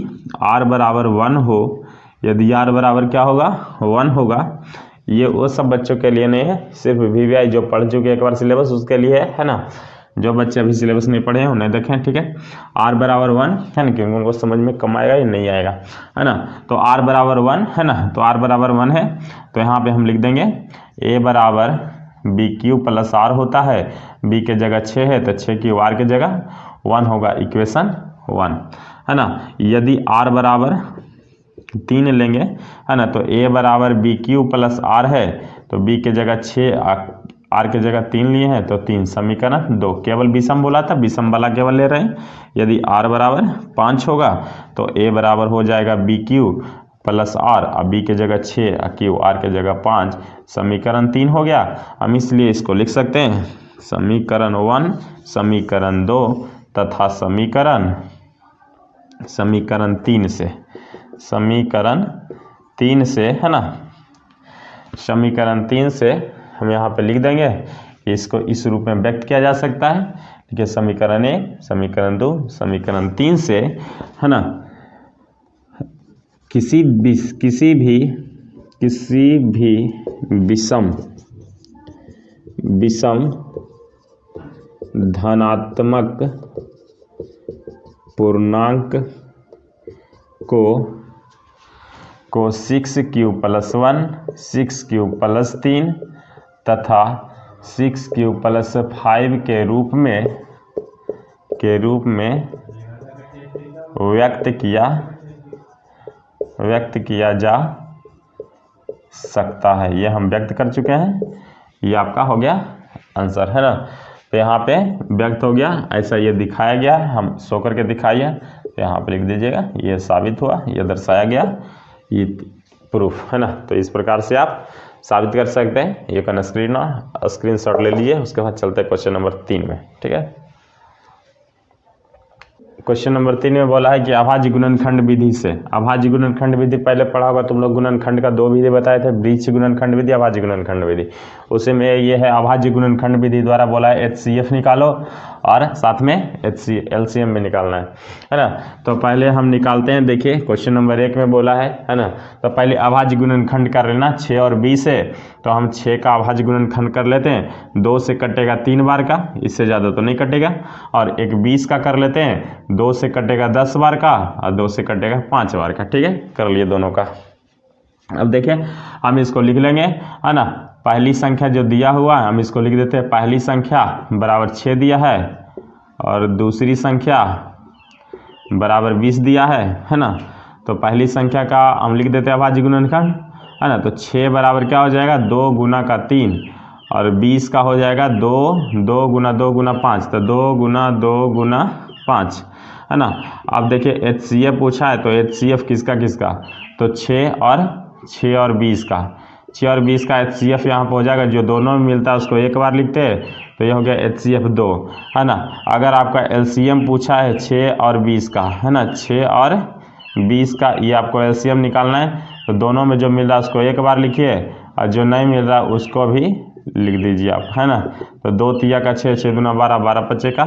r बराबर 1 हो, यदि r बराबर क्या होगा 1 होगा। ये वो सब बच्चों के लिए नहीं है, सिर्फ VVI जो पढ़ चुके एक बार सिलेबस उसके लिए है ना। जो बच्चे अभी सिलेबस नहीं पढ़े हैं उन्हें देखें। ठीक है, r बराबर 1 है ना, क्योंकि उनको समझ में कम आएगा या नहीं आएगा, है ना। तो r बराबर 1 है ना, तो r बराबर 1 है, तो यहाँ पे हम लिख देंगे a बराबर bq+r होता है, b के जगह 6 है तो 6q r के जगह 1 होगा, इक्वेशन 1, है ना। यदि r बराबर 3 लेंगे, है ना, तो a बराबर bq+r है, तो b के जगह 6, r के जगह 3 लिए हैं तो 3, समीकरण 2। केवल विषम बोला था, विषम वाला केवल ले रहे हैं। यदि r बराबर 5 होगा तो a बराबर हो जाएगा bq+r, और b के जगह 6, q r के जगह 5, समीकरण 3 हो गया। हम इसलिए इसको लिख सकते हैं समीकरण 1, समीकरण 2 तथा समीकरण 3 से, समीकरण 3 से, है ना, समीकरण 3 से हम यहाँ पे लिख देंगे कि इसको इस रूप में व्यक्त किया जा सकता है। देखिए समीकरण 1, समीकरण 2, समीकरण 3 से, है ना, किसी भी विषम धनात्मक पूर्णांक को 6q+1, 6q+3 तथा 6q+5 के रूप में व्यक्त किया जा सकता है। ये हम व्यक्त कर चुके हैं, ये आपका हो गया आंसर, है ना। तो यहाँ पे व्यक्त हो गया, ऐसा ये दिखाया गया, हम शो करके दिखाइए, तो यहाँ पे लिख दीजिएगा ये साबित हुआ, ये दर्शाया गया, ये प्रूफ, है ना। तो इस प्रकार से आप साबित कर सकते हैं। ये करना स्क्रीनशॉट ले लीजिए, उसके बाद चलते हैं क्वेश्चन नंबर 3 में। ठीक है, क्वेश्चन नंबर 3 में बोला है कि अभाज्य गुणनखंड विधि से, अभाज्य गुणनखंड विधि पहले पढ़ा होगा तुम लोग, गुणनखंड का 2 विधि बताए थे, वृक्ष गुणनखंड विधि, अभाज्य गुणनखंड विधि। उसी में ये है अभाज्य गुणनखंड विधि द्वारा बोला है HCF निकालो और साथ में LCM भी निकालना है ना। तो पहले हम निकालते हैं, देखिए क्वेश्चन नंबर 1 में बोला है ना। तो पहले अभाज्य गुणनखंड कर लेना, 6 और 20 है तो हम 6 का अभाज्य गुणनखंड कर लेते हैं, 2 से कटेगा 3 बार का, इससे ज़्यादा तो नहीं कटेगा। और एक 20 का कर लेते हैं, 2 से कटेगा 10 बार का और 2 से कटेगा 5 बार का। ठीक है, कर लिए दोनों का। अब देखिए हम इसको लिख लेंगे, है ना। पहली संख्या जो दिया हुआ है हम इसको लिख देते हैं, पहली संख्या बराबर 6 दिया है और दूसरी संख्या बराबर 20 दिया है ना। तो पहली संख्या का हम लिख देते हैं अभाज्य गुणनखंड, है ना। तो 6 बराबर क्या हो जाएगा, 2 गुना का 3 और 20 का हो जाएगा 2 गुना 2 गुना 5, तो 2 गुना 2 गुना 5, है ना। अब देखिए HCF पूछा है, तो HCF किसका किसका, तो 6 और 20 का, 6 और 20 का HCF यहाँ पर हो जाएगा, जो दोनों में मिलता है उसको एक बार लिखते हैं, तो ये हो गया HCF 2, है ना। अगर आपका LCM पूछा है 6 और 20 का, है ना, 6 और 20 का ये आपको LCM निकालना है, तो दोनों में जो मिल रहा है उसको एक बार लिखिए और जो नहीं मिल रहा उसको भी लिख दीजिए आप, है ना। तो 2 तिया का 6, 6 दूना 12, 12 पचे का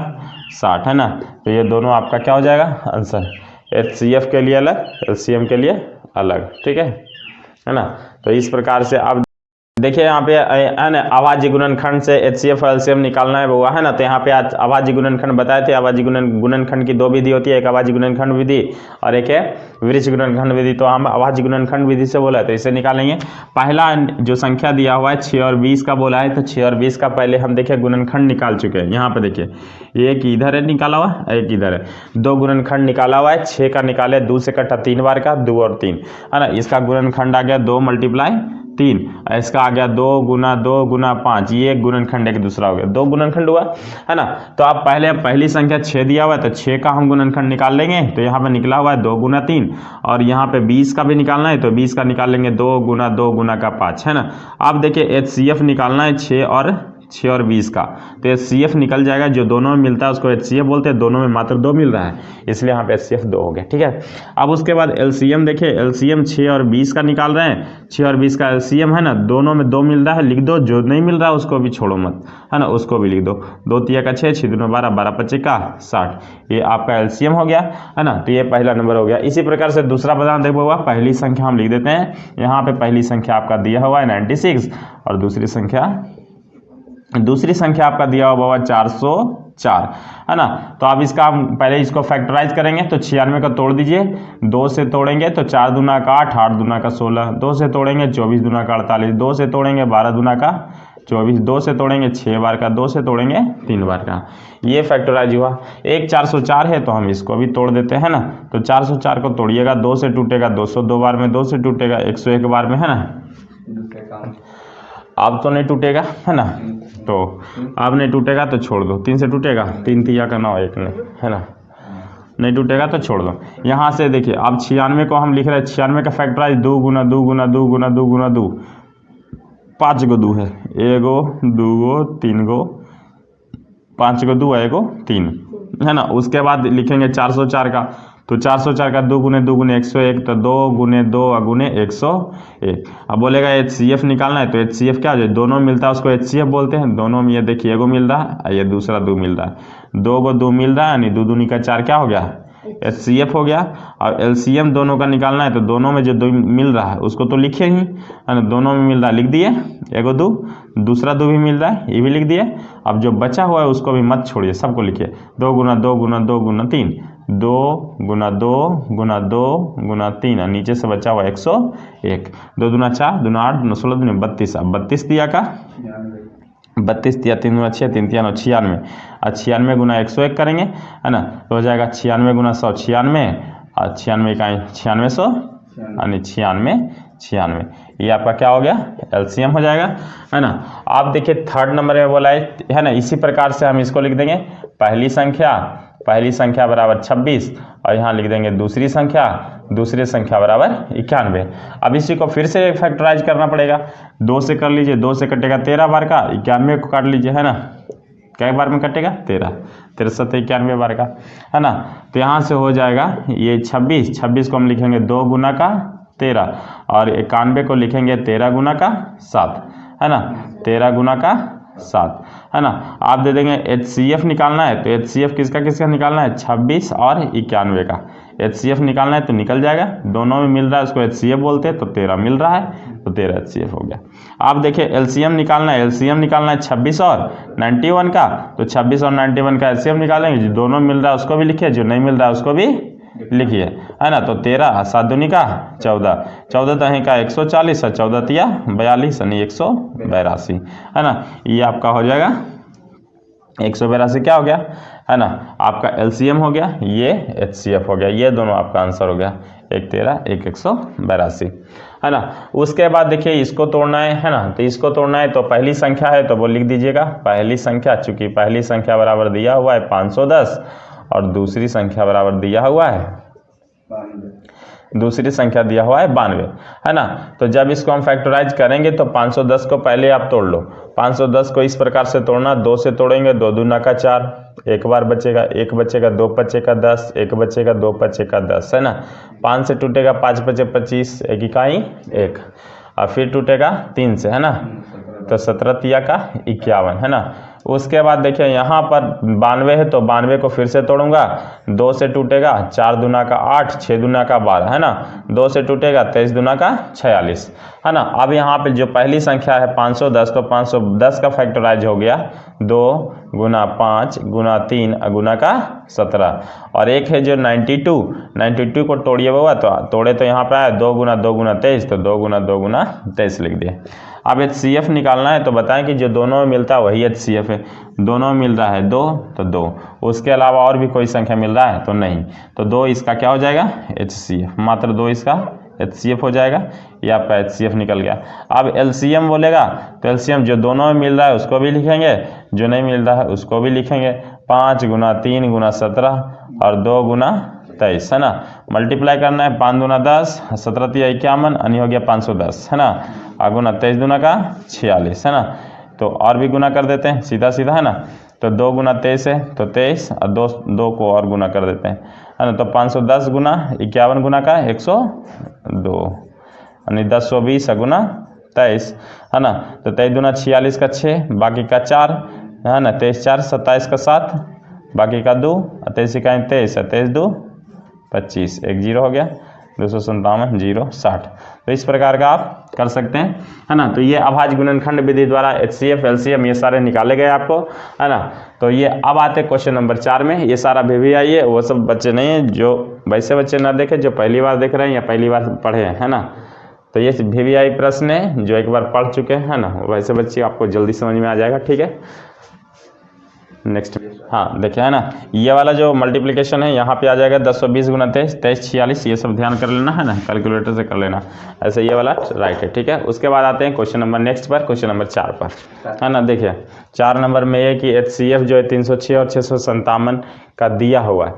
60, है ना। तो ये दोनों आपका क्या हो जाएगा आंसर, HCF के लिए अलग, LCM के लिए अलग, ठीक है ना। तो इस प्रकार से आप देखिए यहाँ पे है ना अभाज्य गुणनखंड से HCF और LCM निकालना है हुआ, है ना। तो यहाँ पे आज अभाज्य गुणनखंड बताए थे। अभाज्य गुणनखंड की 2 विधि होती है, एक अभाज्य गुणनखंड विधि और एक है विरिच गुणनखंड विधि। तो हम अभाज्य गुणनखंड विधि से बोला है, तो इसे निकालेंगे। पहला जो संख्या दिया हुआ है 6 और 20 का बोला है, तो 6 और 20 का पहले हम देखिए गुणनखंड निकाल चुके हैं। यहाँ पे देखिए एक इधर है निकाला हुआ, एक इधर है, 2 गुणनखंड निकाला हुआ है। 6 का निकाले 2 से कटा 3 बार का, 2 और 3, है ना। इसका गुणनखंड आ गया 2 × 3, इसका आ गया 2 गुना 2 गुना 5, ये एक गुणनखंड एक दूसरा हो गया, 2 गुणनखंड हुआ, है ना। तो आप पहली संख्या 6 दिया हुआ है, तो 6 का हम गुणनखंड निकाल लेंगे। तो यहाँ पे निकला हुआ है 2 गुना 3 और यहाँ पे 20 का भी निकालना है, तो 20 का निकाल लेंगे 2 गुना 2 गुना का 5, है ना। अब देखिए HCF निकालना है 6 और 20 का, तो HCF निकल जाएगा, जो दोनों में मिलता है उसको HCF बोलते हैं, दोनों में मात्र 2 मिल रहा है इसलिए यहाँ पे HCF 2 हो गया, ठीक है। अब उसके बाद LCM देखिए, LCM 6 और 20 का निकाल रहे हैं, 6 और 20 का LCM है ना, दोनों में 2 मिल रहा है, लिख दो, जो नहीं मिल रहा है उसको भी छोड़ो मत, है ना, उसको भी लिख दो। 2 तिया का 6, 6 दूना 12, 12 पचे का 60, ये आपका LCM हो गया, है ना। तो ये पहला नंबर हो गया। इसी प्रकार से दूसरा बदान देखो, पहली संख्या हम लिख देते हैं, यहाँ पे पहली संख्या आपका दिया हुआ है 96 और दूसरी संख्या आपका दिया हुआ बाबा 404, है ना। तो अब इसका हम पहले इसको फैक्टराइज करेंगे, तो 96 का तोड़ दीजिए, 2 से तोड़ेंगे तो 4 दूना का 8, 8 दूना का 16, 2 से तोड़ेंगे 24 दूना का 48, 2 से तोड़ेंगे 12 दूना का 24, 2 से तोड़ेंगे 6 बार का, 2 से तोड़ेंगे 3 बार का, ये फैक्टराइज हुआ। एक 404 है तो हम इसको भी तोड़ देते हैं ना। तो 404 को तोड़िएगा, 2 से टूटेगा 202 बार में, 2 से टूटेगा 101 बार में, है ना। अब तो नहीं टूटेगा, है ना, तो अब नहीं टूटेगा तो छोड़ दो। 3 से टूटेगा, 3 तिया का 9, 1 नहीं, है ना, नहीं टूटेगा तो छोड़ दो। यहाँ से देखिए अब 96 को हम लिख रहे हैं, 96 का फैक्टराइज 2 गुना 2 गुना 2 गुना 2 गुना 2, 5 गो 2 है, 1 गो 2 गो 3 गो 5 गो 2 है, 1 गो 3, है ना। उसके बाद लिखेंगे 404 का, तो 404 का 2 गुने 2 गुने 101, तो 2 गुने 2 गुने 101। अब बोलेगा HCF निकालना है, तो HCF क्या हो जाए, दोनों मिलता है उसको HCF बोलते हैं। दोनों में ये देखिए एगो मिल रहा है, ये दूसरा 2 मिल रहा है, 2 गो 2 मिल रहा है, यानी 2 दूनी का 4 क्या हो गया, HCF हो गया। और LCM दोनों का निकालना है, तो दोनों में जो 2 मिल रहा है उसको तो लिखे ही, है ना, दोनों में मिल रहा है लिख दिए, एगो 2, दूसरा 2 भी मिल रहा है, ये भी लिख दिए। अब जो बचा हुआ है उसको भी मत छोड़िए, सबको लिखिए, 2 गुना 2 गुना 2 गुना 3, 2 गुना 2 गुना 2 गुना 3, और नीचे से बचा हुआ 101, 2 दूना 4, दूना 8, दूना 16, दूना 32, अब 32 दिया का 32 तिया 3 दूना 6, 3 तिया 9, 96, और 96 गुना 101 करेंगे, है ना, तो हो जाएगा 96 गुना 100 96, और 96 का 9600, यानी 96, ये आपका क्या हो गया, LCM हो जाएगा, है ना। आप देखिए थर्ड नंबर में बोला है ना, इसी प्रकार से हम इसको लिख देंगे, पहली संख्या बराबर 26 और यहाँ लिख देंगे दूसरी संख्या बराबर 91। अब इसी को फिर से फैक्टराइज करना पड़ेगा, 2 से कर लीजिए, 2 से कटेगा 13 बार का, 91 को काट लीजिए, है ना, कै बार में कटेगा 13, 13 91 बार का, है ना। तो यहाँ से हो जाएगा ये 26 को हम लिखेंगे 2 गुना का 13 और 91 को लिखेंगे 13 गुना का 7, है ना, 13 गुना का 7, है ना। आप दे देंगे HCF निकालना है, तो HCF किसका किसका निकालना है, 26 और 91 का। HCF निकालना है तो निकल जाएगा, दोनों में मिल रहा है उसको HCF बोलते हैं, तो 13 मिल रहा है, तो 13 HCF हो गया। आप देखिए LCM निकालना है, LCM निकालना है 26 और 91 का, तो 26 और 91 का LCM निकालेंगे, जो दोनों मिल रहा है उसको भी लिखिए, जो नहीं मिल रहा है उसको भी लिखिए, है ना। तो 13 7 दूनी का 14, 14 तहीं का 140 और 14 तिया 42 यानी 182, है ना। ये आपका हो जाएगा 182 क्या हो गया, है ना, आपका LCM हो गया, ये HCF हो गया, ये दोनों आपका आंसर हो गया, 1 13 1 182, है ना। उसके बाद देखिए इसको तोड़ना है ना, तो इसको तोड़ना है तो पहली संख्या है तो वो लिख दीजिएगा, पहली संख्या, चूंकि पहली संख्या बराबर दिया हुआ है 510 और दूसरी संख्या बराबर दिया हुआ है 92, है ना। तो जब इसको हम फैक्टराइज करेंगे तो 510 को पहले आप तोड़ लो, 510 को इस प्रकार से तोड़ना, 2 से तोड़ेंगे, 2 दूना का 4, एक बार बचेगा, 1 बचेगा, 2 बचे का 10, 1 बचेगा, 2 बचे का 10, है ना। 5 से टूटेगा, 5 बचे 25, 1 इकाई 1, और फिर टूटेगा 3 से, है ना, तो 17 तिया का 51, है ना। उसके बाद देखिए यहाँ पर 92 है तो 92 को फिर से तोड़ूंगा, 2 से टूटेगा, 4 दूना का 8, 6 दूना का 12, है ना, 2 से टूटेगा, 23 दूना का 46, है ना। अब यहाँ पे जो पहली संख्या है 510, तो 510 का फैक्टराइज हो गया 2 गुना 5 गुना 3 गुना का 17, और एक है जो 92 को तोड़िए बाबा, तो तोड़े तो यहाँ पे आया 2 गुना 2 गुना 23, तो 2 गुना 2 गुना 23 लिख दिए। अब HCF निकालना है तो बताएं कि जो दोनों में मिलता है वही HCF है, दोनों में मिल रहा है 2 तो 2, उसके अलावा और भी कोई संख्या मिल रहा है तो नहीं, तो 2 इसका क्या हो जाएगा, HCF, मात्र 2 इसका HCF हो जाएगा, ये आपका HCF निकल गया। अब LCM बोलेगा तो LCM जो दोनों में मिल रहा है उसको भी लिखेंगे, जो नहीं मिल रहा है उसको भी लिखेंगे, 5 गुना 3 गुना 17 और 2 गुना 23, है ना। मल्टीप्लाई करना है, 5 दूना 10, 17 तिया 51 यानी हो गया 510, है ना, और गुना 23 दूना का 46, है ना। तो और भी गुना कर देते हैं सीधा सीधा, है ना, तो 2 गुना 23 है तो 23 और 2 को और गुना कर देते हैं, है ना। तो 510 गुना 51 गुना का 102 यानी 1020 गुना 23, है ना। तो 23 दूना 46 का 6, बाकी का 4, है ना, 23 4 27 का 7, बाकी का 2, 23 का 23, 23 2 25, 1 0 हो गया, 257 0 60। तो इस प्रकार का आप कर सकते हैं, है ना। तो ये अभाज्य गुणनखंड विधि द्वारा HCF LCM ये सारे निकाले गए आपको, है ना। तो ये अब आते क्वेश्चन नंबर 4 में, ये सारा VVI है, वो सब बच्चे नहीं है जो वैसे बच्चे ना देखे जो पहली बार देख रहे हैं या पहली बार पढ़े हैं, है ना। तो ये VVI प्रश्न है जो एक बार पढ़ चुके हैं, है ना, वैसे बच्चे आपको जल्दी समझ में आ जाएगा, ठीक है। नेक्स्ट, हाँ देखिए, है ना, ये वाला जो मल्टीप्लिकेशन है यहाँ पे आ जाएगा 1020 गुना 23 23 46, ये सब ध्यान कर लेना, है ना, कैलकुलेटर से कर लेना, ऐसे ये वाला राइट है, ठीक है। उसके बाद आते हैं क्वेश्चन नंबर नेक्स्ट पर, क्वेश्चन नंबर 4 पर, है ना। देखिए 4 नंबर में ये कि HCF जो है 306 और 657 का दिया हुआ है,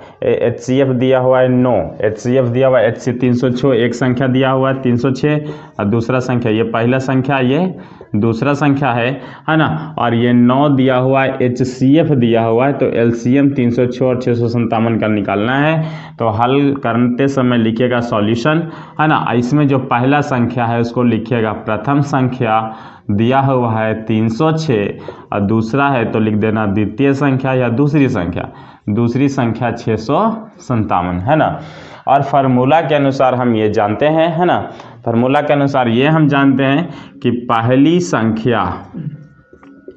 HCF दिया हुआ है 9, HCF दिया हुआ है 306, एक संख्या दिया हुआ है 306 और दूसरा संख्या, ये पहला संख्या, ये दूसरा संख्या है ना, और ये 9 दिया हुआ है, HCF दिया हुआ है, तो LCM 306 और 657 का निकालना है। तो हल करते समय लिखिएगा सॉल्यूशन, है ना। इसमें जो पहला संख्या है उसको लिखिएगा, प्रथम संख्या दिया हुआ है 306 और दूसरा है तो लिख देना द्वितीय संख्या या दूसरी संख्या 657, है ना। और फार्मूला के अनुसार हम ये जानते हैं, है ना, फार्मूला के अनुसार ये हम जानते हैं कि पहली संख्या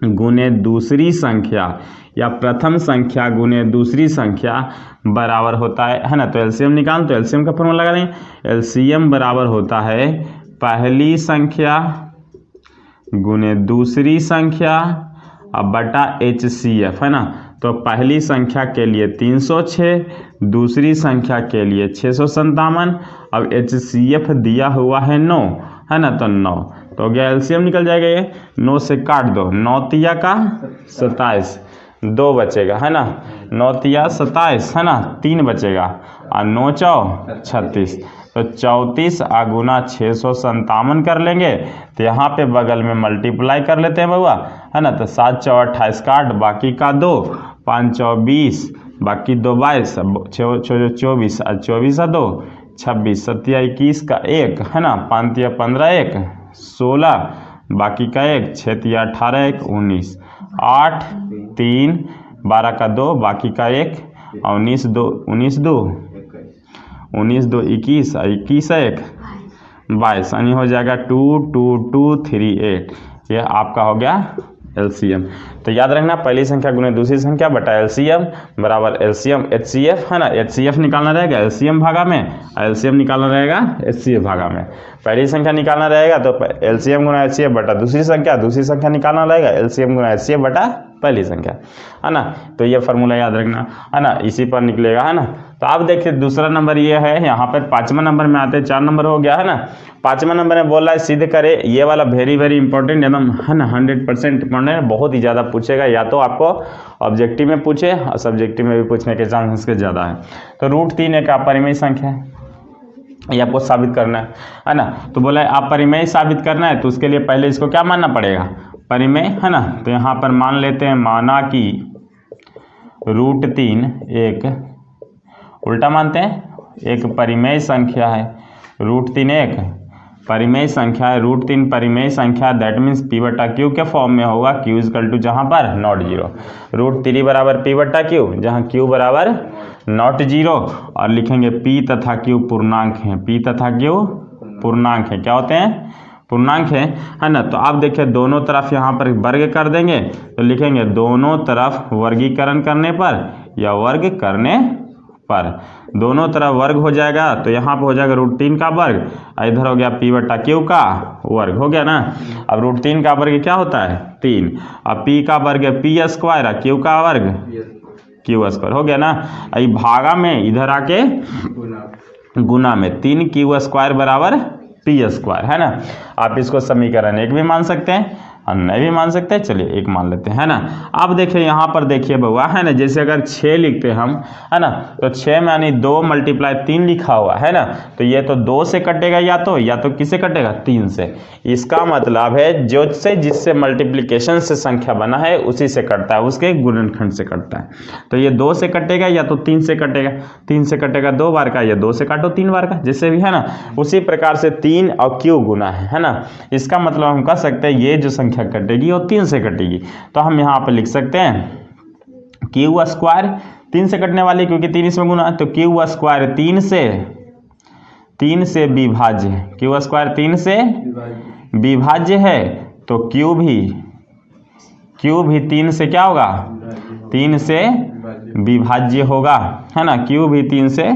गुने दूसरी संख्या या प्रथम संख्या गुने दूसरी संख्या बराबर होता है ना। तो LCM निकाल, तो LCM का फॉर्मूला लगा देंगे, LCM बराबर होता है पहली संख्या गुने दूसरी संख्या अब बटा HCF, है ना। तो पहली संख्या के लिए 306, दूसरी संख्या के लिए 657, अब HCF दिया हुआ है 9, है ना, तो 9 तो हो गया, LCM निकल जाएगा, ये 9 से काट दो, 9 तिया का 27, 2 बचेगा, है ना, 9 तिया 27, है ना, 3 बचेगा और 9 चौ 36, तो 34 गुना 657 कर लेंगे, तो यहाँ पे बगल में मल्टीप्लाई कर लेते हैं बउआ, है ना। तो 7 चौ 28 काट, बाकी का 2, 5 चौ 20, बाकी 2 22, 24 और 24 2 26, 7 21 का 1, है ना, 5 15 1 16, बाकी का 1, 6 तिया 18 1 19, 8 3 12 का 2 बाकी का 1 और 19 2 21, 21 1 22, यानी हो जाएगा 2 2 2 3 8। ये आपका हो गया एलसीएम। तो याद रखना पहली संख्या गुने दूसरी संख्या बटा एलसीएम बराबर एलसीएम एचसीएफ, है ना। एचसीएफ निकालना रहेगा एलसीएम भागा में, एलसीएम निकालना रहेगा एचसीएफ भागा में। पहली संख्या निकालना रहेगा तो एलसीएम गुना एचसीएफ बटा दूसरी संख्या निकालना रहेगा एलसीएम गुना एचसीएफ बटा पहली संख्या, है ना। तो ये फार्मूला याद रखना, है ना, इसी पर निकलेगा, है ना। तो आप देखिए दूसरा नंबर ये है, यहाँ पर 5वां नंबर में आते हैं, 4 नंबर हो गया, है ना। 5वां नंबर में बोल रहा है सिद्ध करे, ये वाला वेरी वेरी इंपॉर्टेंट एकदम, है ना, 100% इंपॉर्टेंट, बहुत ही ज़्यादा पूछेगा, या तो आपको ऑब्जेक्टिव में पूछे और सब्जेक्टिव में भी पूछने के चांसेस के ज़्यादा है। तो √3 एक अपरिमेय संख्या है, ये आपको साबित करना है ना। तो बोला आप परिमेय साबित करना है तो उसके लिए पहले इसको क्या मानना पड़ेगा, परिमेय, है ना। तो यहाँ पर मान लेते हैं, माना कि √3 एक, उल्टा मानते हैं, एक परिमेय संख्या है। √3 एक परिमेय संख्या है, √3 परिमेय संख्या, दैट मीन्स P बटा Q के फॉर्म में होगा, Q इजकल टू जहाँ पर नॉट जीरो, √3 बराबर P बटा Q जहाँ Q बराबर नॉट जीरो, और लिखेंगे P तथा Q पूर्णांक है, P तथा Q पूर्णांक है, क्या होते हैं, पूर्णांक है ना। तो आप देखिए दोनों तरफ यहाँ पर वर्ग कर देंगे तो लिखेंगे दोनों तरफ वर्गीकरण करने पर या वर्ग करने पर, दोनों तरफ वर्ग हो जाएगा तो यहाँ पर हो जाएगा √3 का वर्ग, इधर हो गया P बटा Q का वर्ग, हो गया ना। अब √3 का वर्ग क्या होता है 3, अब P का वर्ग है P स्क्वायर, Q का वर्ग Q स्क्वायर, हो गया ना। अभी भागा में इधर आके गुना में 3Q स्क्वायर बराबर P स्क्वायर, है ना। आप इसको समीकरण 1 भी मान सकते हैं और नहीं भी मान सकते हैं, चलिए 1 मान लेते हैं, है ना। अब देखिए यहाँ पर देखिए बउआ, है ना, जैसे अगर 6 लिखते हम, है ना, तो 6 में यानी 2 × 3 लिखा हुआ है ना, तो ये तो 2 से कटेगा या तो किससे कटेगा 3 से। इसका मतलब है जो से जिससे मल्टीप्लिकेशन से संख्या बना है उसी से कटता है, उसके गुणनखंड से कटता है। तो ये 2 से कटेगा या तो 3 से कटेगा, 3 से कटेगा 2 बार का, या 2 से काटो 3 बार का, जिससे भी, है ना। उसी प्रकार से 3 और Q गुना है ना। इसका मतलब हम कह सकते हैं ये जो संख्या कटेगी और 3 से कटेगी, तो हम यहाँ पर लिख सकते हैं Q स्क्वायर 3 से कटने वाली, क्योंकि 3 इसमें गुना है, तो Q स्क्वायर 3 से विभाज्य है, Q स्क्वायर 3 से विभाज्य है, तो Q भी 3 से क्या होगा, 3 से विभाज्य होगा, है ना। Q भी 3 से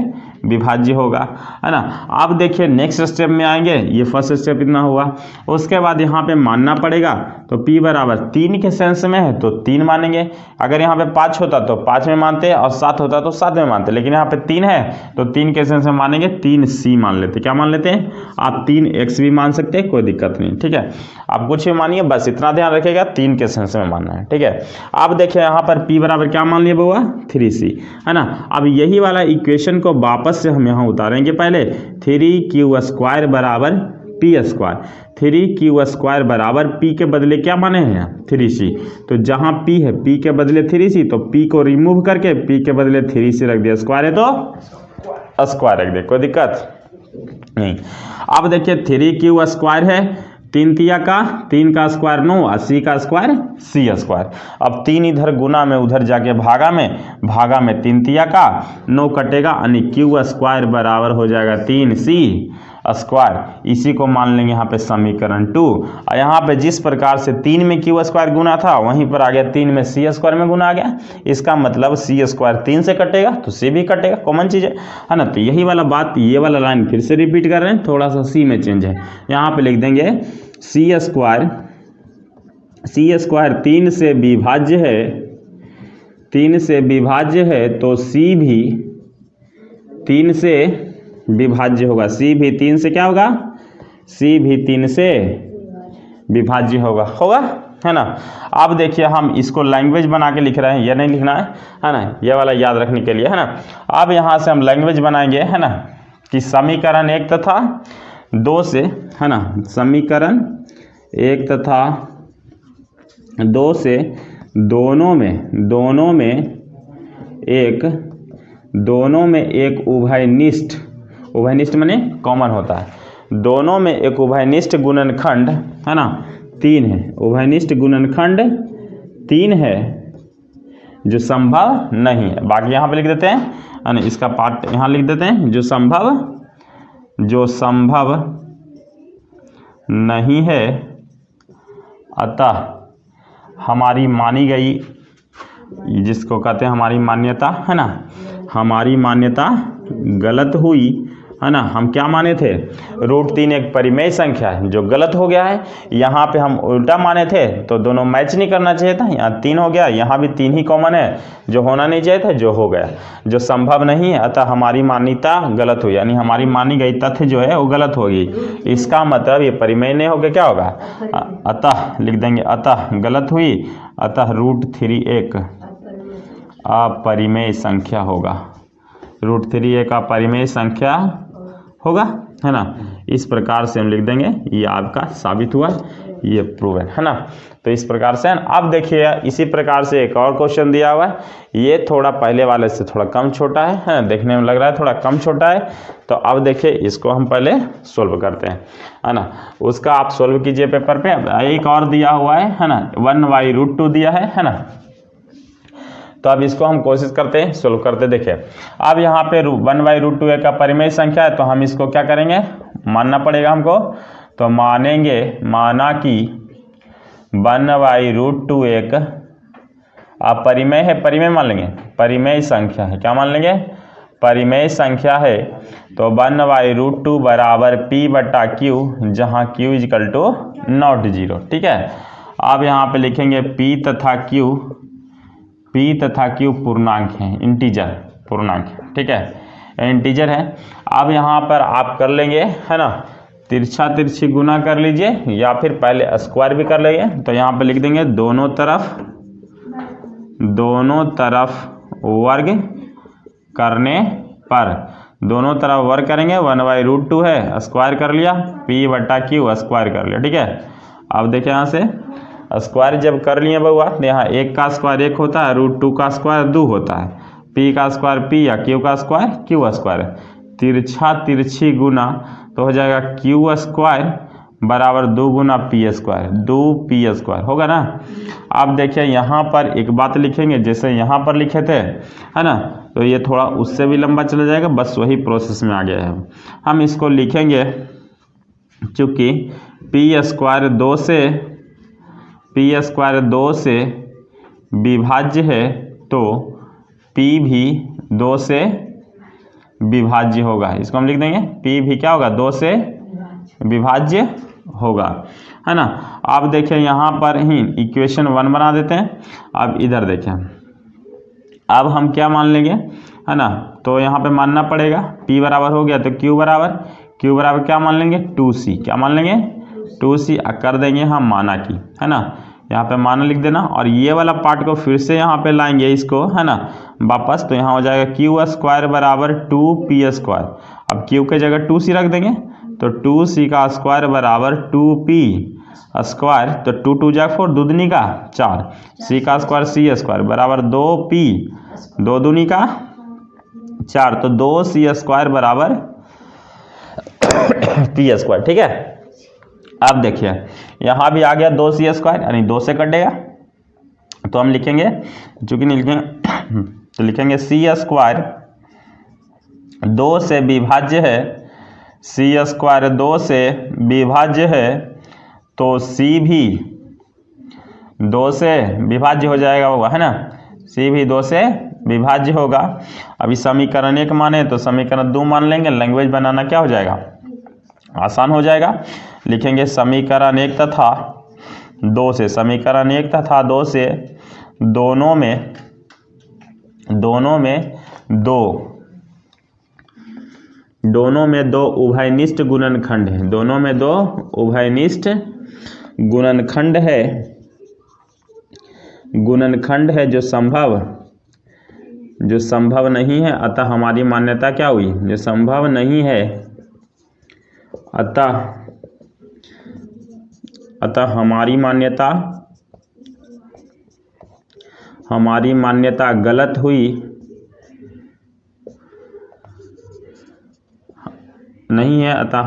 विभाज्य होगा, है ना। आप देखिए नेक्स्ट स्टेप में आएंगे, ये फर्स्ट स्टेप इतना हुआ, उसके बाद यहाँ पे मानना पड़ेगा, तो P बराबर 3 के सेंस में है तो 3 मानेंगे, अगर यहाँ पे 5 होता तो 5 में मानते और 7 होता तो 7 में मानते, लेकिन यहाँ पे 3 है तो 3 के सेंस में मानेंगे, 3C मान लेते, क्या मान लेते हैं आप, 3X भी मान सकते हैं, कोई दिक्कत नहीं, ठीक है। आप कुछ भी मानिए, बस इतना ध्यान रखिएगा 3 के सेंस में मानना है, ठीक है। आप देखिए यहाँ पर P बराबर क्या मान लिया बउआ 3C, है ना। अब यही वाला इक्वेशन को वापस से हम यहाँ उतारेंगे, पहले 3Q स्क्वायर बराबर P स्क्वायर, 3Q स्क्वायर बराबर P के बदले क्या माने हैं 3C, तो जहाँ P है P के बदले 3C, तो P को रिमूव करके P के बदले 3C रख दिया, स्क्वायर है तो स्क्वायर रख दे, कोई दिक्कत नहीं। अब देखिए 3Q स्क्वायर है, 3 तिया का 3 का स्क्वायर 9 और C का स्क्वायर C स्क्वायर, अब 3 इधर गुना में उधर जाके भागा में 3 तिया का 9 कटेगा, यानी Q स्क्वायर बराबर हो जाएगा 3C स्क्वायर, इसी को मान लेंगे यहाँ पे समीकरण 2। और यहाँ पे जिस प्रकार से 3 में Q स्क्वायर गुना था वहीं पर आ गया 3 में C स्क्वायर में गुना आ गया, इसका मतलब C स्क्वायर 3 से कटेगा तो C भी कटेगा, कॉमन चीज़ है ना। तो यही वाला बात, ये वाला लाइन फिर से रिपीट कर रहे हैं, थोड़ा सा C में चेंज है, यहाँ पे लिख देंगे C स्क्वायर 3 से विभाज्य है, 3 से विभाज्य है तो C भी 3 से विभाज्य होगा, C भी 3 से क्या होगा, C भी 3 से विभाज्य होगा, है ना। अब देखिए हम इसको लैंग्वेज बना के लिख रहे हैं, ये नहीं लिखना है ना, ये वाला याद रखने के लिए, है ना। अब यहाँ से हम लैंग्वेज बनाएंगे, है ना, कि समीकरण 1 तथा 2 से, है ना, समीकरण 1 तथा 2 से दोनों में एक उभयनिष्ठ माने कॉमन होता है, दोनों में एक उभयनिष्ठ गुणनखंड, है ना, 3 है, उभयनिष्ठ गुणनखंड 3 है जो संभव नहीं है। बाकी यहाँ पे लिख देते हैं, और इसका पार्ट यहाँ लिख देते हैं, जो संभव नहीं है, अतः हमारी मानी गई, जिसको कहते हैं हमारी मान्यता, है ना, हमारी मान्यता गलत हुई, है ना। हम क्या माने थे, √3 एक परिमेय संख्या है जो गलत हो गया है। यहाँ पे हम उल्टा माने थे तो दोनों मैच नहीं करना चाहिए था, यहाँ 3 हो गया, यहाँ भी 3 ही कॉमन है, जो होना नहीं चाहिए था जो हो गया, जो संभव नहीं है, अतः हमारी मान्यता गलत हुई, यानी हमारी मानी गई तथ्य जो है वो गलत होगी। इसका मतलब ये परिमेय नहीं होगा, क्या होगा, अतः लिख देंगे, अतः गलत हुई, अतः √3 एक अपरिमेय संख्या होगा, √3 एक अपरिमेय संख्या होगा, है ना। इस प्रकार से हम लिख देंगे, ये आपका साबित हुआ, ये प्रूवन, है ना। तो इस प्रकार से अब देखिए, इसी प्रकार से एक और क्वेश्चन दिया हुआ है, ये थोड़ा पहले वाले से थोड़ा कम छोटा है ना, देखने में लग रहा है थोड़ा कम छोटा है। तो अब देखिए इसको हम पहले सोल्व करते हैं, है ना। उसका आप सोल्व कीजिए पेपर पे। एक और दिया हुआ है ना, 1/√2 दिया है ना। तो अब इसको हम कोशिश करते हैं सोल्व करते। देखिए अब यहाँ पे 1/√2 एक अपरिमेय संख्या है, तो हम इसको क्या करेंगे, मानना पड़ेगा हमको। तो मानेंगे, माना कि 1/√2 एक अपरिमेय है, परिमेय मान लेंगे, परिमेय संख्या है, क्या मान लेंगे, परिमेय संख्या है। तो 1/√2 बराबर P/Q, जहाँ Q = नॉट 0, ठीक है। अब यहाँ पे लिखेंगे P तथा Q पूर्णांक है, इंटीजर पूर्णांक, ठीक है, इंटीजर है। अब यहाँ पर आप कर लेंगे, है ना, तिरछी गुना कर लीजिए, या फिर पहले स्क्वायर भी कर लेंगे। तो यहाँ पे लिख देंगे दोनों तरफ वर्ग करने पर, दोनों तरफ वर्ग करेंगे, 1/√2 है, स्क्वायर कर लिया, P/Q स्क्वायर कर लिया, ठीक है। अब देखिए यहाँ से स्क्वायर जब कर लिए बउआ, तो यहाँ 1 का स्क्वायर 1 होता है, √2 का स्क्वायर 2 होता है, P का स्क्वायर P या Q का स्क्वायर Q स्क्वायर, तिरछी गुना तो हो जाएगा Q स्क्वायर बराबर 2 गुना P स्क्वायर, 2P स्क्वायर होगा ना। अब देखिए यहाँ पर एक बात लिखेंगे, जैसे यहाँ पर लिखे थे, है ना, तो ये थोड़ा उससे भी लंबा चला जाएगा, बस वही प्रोसेस में आ गया है। हम इसको लिखेंगे, चूँकि P स्क्वायर 2 से विभाज्य है, तो P भी 2 से विभाज्य होगा। इसको हम लिख देंगे, P भी क्या होगा, 2 से विभाज्य होगा, है ना। अब देखिए यहाँ पर ही इक्वेशन 1 बना देते हैं। अब इधर देखें, अब हम क्या मान लेंगे, है ना, तो यहाँ पे मानना पड़ेगा, P बराबर हो गया तो Q बराबर क्या मान लेंगे, 2C, क्या मान लेंगे, 2C कर देंगे हम माना की, है ना, यहाँ पे माना लिख देना। और ये वाला पार्ट को फिर से यहाँ पे लाएंगे इसको, है ना, वापस, तो यहाँ हो जाएगा Q स्क्वायर बराबर 2P स्क्वायर। अब Q के जगह 2C रख देंगे, तो 2C का स्क्वायर बराबर 2P स्क्वायर, तो 2 2 जा 4, दूनी का 4, C का स्क्वायर C स्क्वायर बराबर 2P, 2 दूनी का 4, तो 2C स्क्वायर बराबर P स्क्वायर, ठीक है। अब देखिए यहाँ भी आ गया 2C स्क्वायर, यानी 2 से कटेगा, तो हम लिखेंगे, चूंकि नहीं लिखेंगे तो लिखेंगे C स्क्वायर 2 से विभाज्य है, C स्क्वायर 2 से विभाज्य है, तो C भी 2 से विभाज्य हो जाएगा, होगा, है ना, C भी 2 से विभाज्य होगा। अभी समीकरण 1 माने तो समीकरण 2 मान लेंगे, लैंग्वेज बनाना क्या हो जाएगा, आसान हो जाएगा। लिखेंगे समीकरण 1 तथा 2 से, समीकरण 1 तथा 2 से दोनों में दो उभयनिष्ठ गुणनखंड है, दोनों में 2 उभयनिष्ठ गुणनखंड है जो संभव नहीं है, अतः हमारी मान्यता क्या हुई, जो संभव नहीं है, अतः हमारी मान्यता गलत हुई, नहीं है, अतः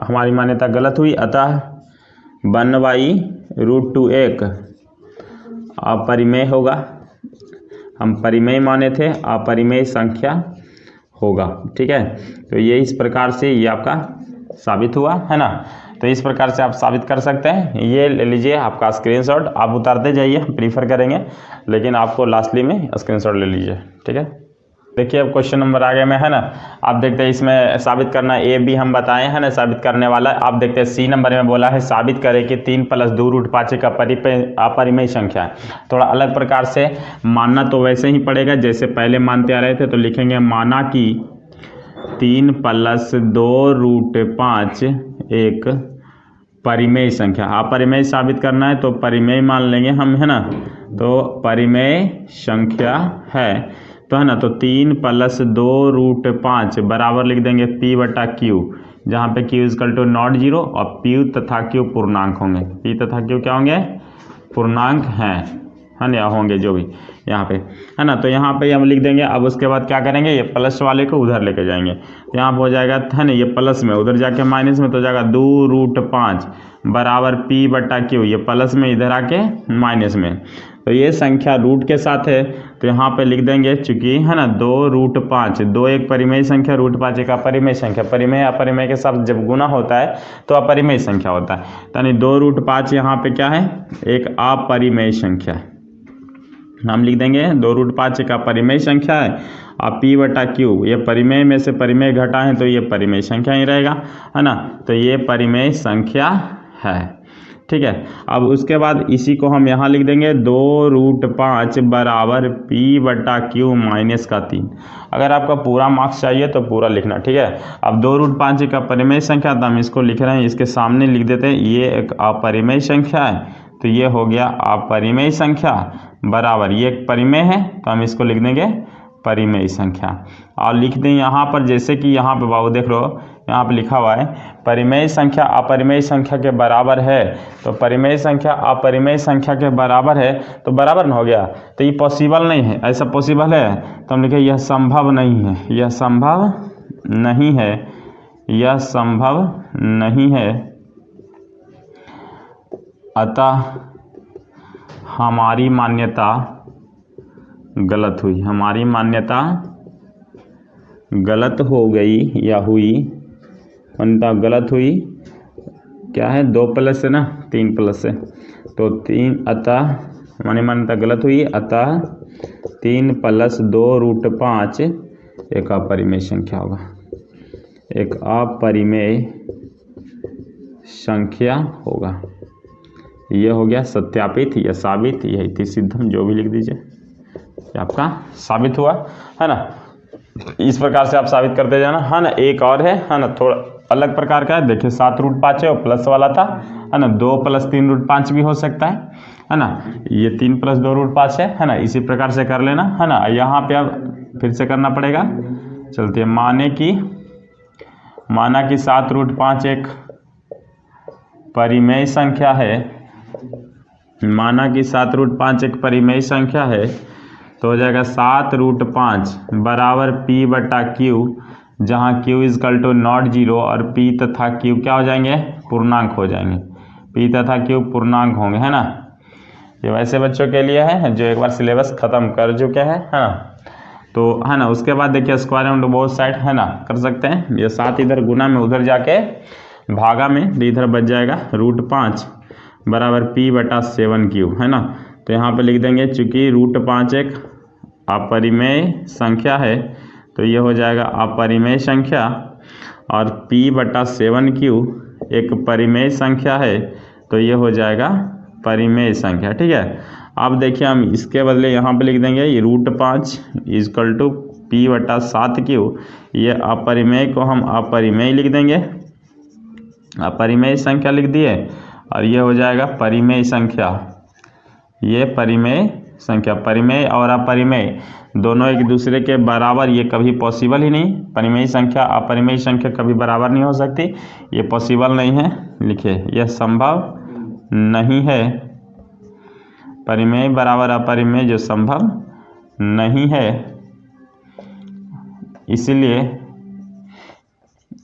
हमारी मान्यता गलत हुई, अतः 1/√2 √2 एक अपरिमेय होगा, हम परिमेय माने थे, अपरिमेय संख्या होगा। ठीक है, तो ये इस प्रकार से ये आपका साबित हुआ है ना। तो इस प्रकार से आप साबित कर सकते हैं। ये ले लीजिए आपका स्क्रीनशॉट, आप उतारते जाइए, हम प्रीफर करेंगे, लेकिन आपको लास्टली में स्क्रीनशॉट ले लीजिए। ठीक है, देखिए अब क्वेश्चन नंबर आगे में है ना, आप देखते हैं इसमें साबित करना ए बी हम बताए हैं ना साबित करने वाला। आप देखते हैं सी नंबर में बोला है साबित करें कि 3 + 2 √5 एक अपरिमेय संख्या है। थोड़ा अलग प्रकार से मानना तो वैसे ही पड़ेगा जैसे पहले मानते आ रहे थे। तो लिखेंगे माना कि 3 + 2 √5 एक परिमेय संख्या। अपरिमेय साबित करना है तो परिमेय मान लेंगे हम, है ना। तो परिमेय संख्या है तो है ना, तो 3 + 2 √5 बराबर लिख देंगे P/Q, जहाँ पे Q = नॉट 0 और P तथा Q पूर्णांक होंगे। P तथा Q क्या होंगे? पूर्णांक हैं, है ना, होंगे जो भी यहाँ पे, है ना। तो यहाँ पे हम लिख देंगे। अब उसके बाद क्या करेंगे, ये प्लस वाले को उधर लेके जाएंगे। तो यहाँ पे हो जाएगा, है ना, ये प्लस में, उधर जाके माइनस में, तो हो जाएगा 2 √5 बराबर P/Q, ये प्लस में इधर आके माइनस में। तो ये संख्या रूट के साथ है तो यहाँ पे लिख देंगे, चूंकि है ना 2 √5, 2 एक परिमेय संख्या, √5 एक अपरिमेय संख्या। परिमेय अपरिमेय के साथ जब गुना होता है तो अपरिमेय संख्या होता है। यानी 2 √5 यहाँ पे क्या है, एक अपरिमेय संख्या है। हम लिख देंगे 2 √5 एक अपरिमेय संख्या है और P/Q ये परिमेय में से परिमेय घटा है तो ये परिमेय संख्या ही रहेगा, है ना। तो ये परिमेय संख्या है। ठीक है, अब उसके बाद इसी को हम यहाँ लिख देंगे 2 √5 बराबर P/Q -3। अगर आपका पूरा मार्क्स चाहिए तो पूरा लिखना। ठीक है, अब 2 √5 एक अपरिमेय संख्या तो हम इसको लिख रहे हैं, इसके सामने लिख देते हैं ये एक अपरिमेय संख्या है, तो ये हो गया अपरिमेय संख्या बराबर, ये एक परिमेय है तो हम इसको लिख देंगे परिमेय संख्या। और लिख दें यहाँ पर, जैसे कि यहाँ पे बाबू देख लो, यहाँ पे लिखा हुआ है परिमेय संख्या अपरिमेय संख्या के बराबर है। तो परिमेय संख्या अपरिमेय संख्या के बराबर है तो बराबर न हो गया, तो ये पॉसिबल नहीं है। ऐसा पॉसिबल है तो हम लिखे यह संभव नहीं है, यह संभव नहीं है, यह संभव नहीं है, अतः हमारी मान्यता गलत हुई। हमारी मान्यता गलत हो गई या हुई, मान्यता गलत हुई। क्या है, 2 प्लस है ना, 3 प्लस है तो 3, अतः हमारी मान्यता गलत हुई, अतः 3 + 2 √5 एक अपरिमेय संख्या होगा, एक अपरिमेय संख्या होगा। यह हो गया सत्यापित या साबित, यह इति सिद्धम, जो भी लिख दीजिए, आपका साबित हुआ, है ना। इस प्रकार से आप साबित करते जाना, है ना। एक और है ना, थोड़ा अलग प्रकार का है। देखिए 7 √5 है और प्लस वाला था, है ना। 2 + 3 √5 भी हो सकता है ना। ये 3 + 2 √5 है ना। इसी प्रकार से कर लेना, है ना। यहाँ पे अब फिर से करना पड़ेगा। चलते हैं, माना कि 7 √5 एक परिमेय संख्या है, माना कि 7 √5 एक परिमेय संख्या है, तो हो जाएगा 7 √5 बराबर P/Q, जहाँ Q = नॉट 0 और P तथा Q क्या हो जाएंगे, पूर्णांक हो जाएंगे। P तथा Q पूर्णांक होंगे, है ना। ये वैसे बच्चों के लिए है जो एक बार सिलेबस खत्म कर चुके हैं, है ना। तो है ना, उसके बाद देखिए स्क्वायर रूट बोथ साइड, है ना, कर सकते हैं। ये 7 इधर गुना में, उधर जाके भागा में, इधर बच जाएगा √5 बराबर P/7Q, है ना। तो यहाँ पे लिख देंगे, चूंकि √5 एक अपरिमेय संख्या है तो ये हो जाएगा अपरिमेय संख्या, और P/7Q एक परिमेय संख्या है तो ये हो जाएगा परिमेय संख्या। ठीक है, अब देखिए हम इसके बदले यहाँ पे लिख देंगे ये √5 = P/7Q, ये अपरिमेय को हम अपरिमेय लिख देंगे, अपरिमेय संख्या लिख दिए, और ये हो जाएगा परिमेय संख्या। ये परिमेय संख्या, परिमेय और अपरिमेय दोनों एक दूसरे के बराबर, ये कभी पॉसिबल ही नहीं। परिमेय संख्या अपरिमेय संख्या कभी बराबर नहीं हो सकती, ये पॉसिबल नहीं है। लिखिए, यह संभव नहीं है, परिमेय बराबर अपरिमेय जो संभव नहीं है,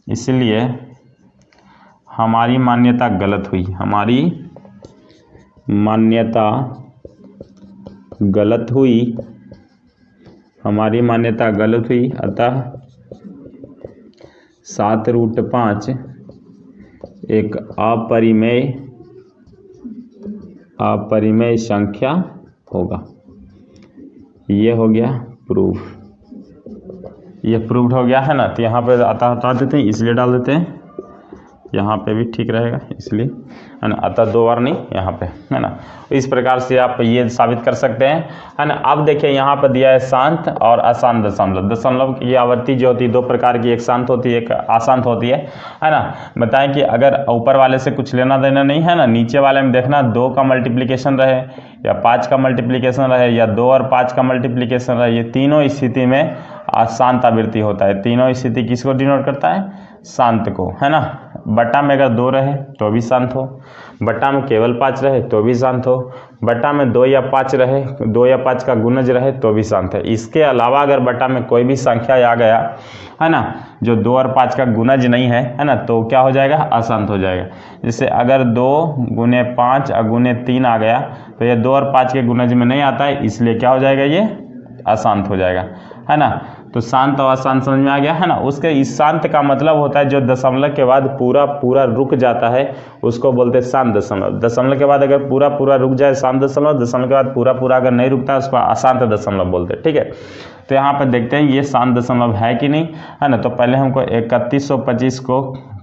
इसलिए हमारी मान्यता गलत हुई, हमारी मान्यता गलत हुई, हमारी मान्यता गलत हुई, अतः 7√5 एक अपरिमेय संख्या होगा। ये हो गया प्रूफ, ये प्रूव्ड हो गया है ना। तो यहाँ पे हटा देते हैं, इसलिए डाल देते हैं, यहाँ पे भी ठीक रहेगा इसलिए, है ना। अतः 2 बार नहीं यहाँ पे, है ना। इस प्रकार से आप ये साबित कर सकते हैं, है ना। अब देखिए यहाँ पर दिया है शांत और अशांत दशमलव। दशमलव की आवृत्ति जो होती है 2 प्रकार की, एक शांत होती है, एक अशांत होती है ना। बताएं कि अगर ऊपर वाले से कुछ लेना देना नहीं है ना, नीचे वाले में देखना 2 का मल्टीप्लीकेशन रहे या 5 का मल्टीप्लीकेशन रहे या 2 और 5 का मल्टीप्लीकेशन रहे, ये तीनों स्थिति में अशांत आवृत्ति होता है। तीनों स्थिति किसको डिनोट करता है? शांत को, है ना। बटा में अगर 2 रहे तो भी शांत हो, बटा में केवल 5 रहे तो भी शांत हो, बटा में 2 या 5 रहे, 2 या 5 का गुणज रहे तो भी शांत है। इसके अलावा अगर बटा में कोई भी संख्या आ गया, है ना, जो 2 और 5 का गुणज नहीं है ना, तो क्या हो जाएगा? अशांत हो जाएगा। जैसे अगर 2 गुने 5 और गुने 3 आ गया तो ये 2 और 5 के गुणज में नहीं आता है, इसलिए क्या हो जाएगा? ये अशांत हो जाएगा, है ना। तो शांत और अशांत समझ में आ गया, है ना। उसके इस शांत का मतलब होता है जो दशमलव के बाद पूरा रुक जाता है, उसको बोलते हैं शांत दशमलव। दशमलव के बाद अगर पूरा रुक जाए शांत दशमलव, दशमलव के बाद पूरा अगर नहीं रुकता है उसको अशांत दशमलव बोलते हैं, ठीक है। तो यहाँ पर देखते हैं ये शांत दशमलव है कि नहीं, है ना। तो पहले हमको 3125 को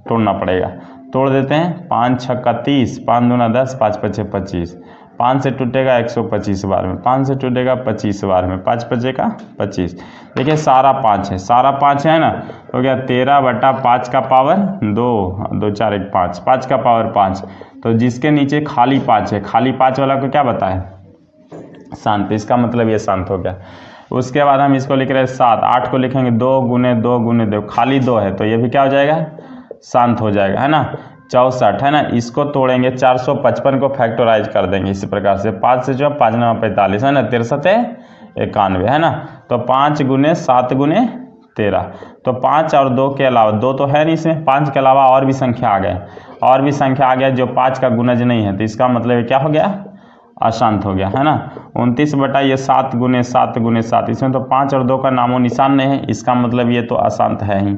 तोड़ना पड़ेगा, तोड़ देते हैं। 5 छक्का 30, 5 दूना 10, 5 पचे 25, 5 से टूटेगा 125 बार में, 5 से टूटेगा 25 बार में, 5 पचेगा 25। देखिए सारा 5 है, सारा 5 है ना, हो गया 13/5 का पावर 2, 2 4 1 5, 5 का पावर 5। तो जिसके नीचे खाली 5 है, खाली 5 वाला को क्या बताए? शांत। इसका मतलब ये शांत हो गया। उसके बाद हम इसको लिख रहे हैं 7, 8 को लिखेंगे 2 गुने 2 गुने 2, खाली 2 है तो ये भी क्या हो जाएगा? शांत हो जाएगा, है ना। 64, है ना। इसको तोड़ेंगे, 455 को फैक्टराइज कर देंगे इसी प्रकार से। 5 से जो 5 9 45, है ना, 63 91, है ना। तो 5 गुने 7 गुने 13, तो 5 और 2 के अलावा, 2 तो है नहीं इसमें, 5 के अलावा और भी संख्या आ गए, और भी संख्या आ गया जो 5 का गुणज नहीं है, तो इसका मतलब क्या हो गया? अशांत हो गया, है ना। 29 बटा ये 7 गुने 7 गुने 7, इसमें तो 5 और 2 का नामो निशान नहीं है, इसका मतलब ये तो अशांत है ही,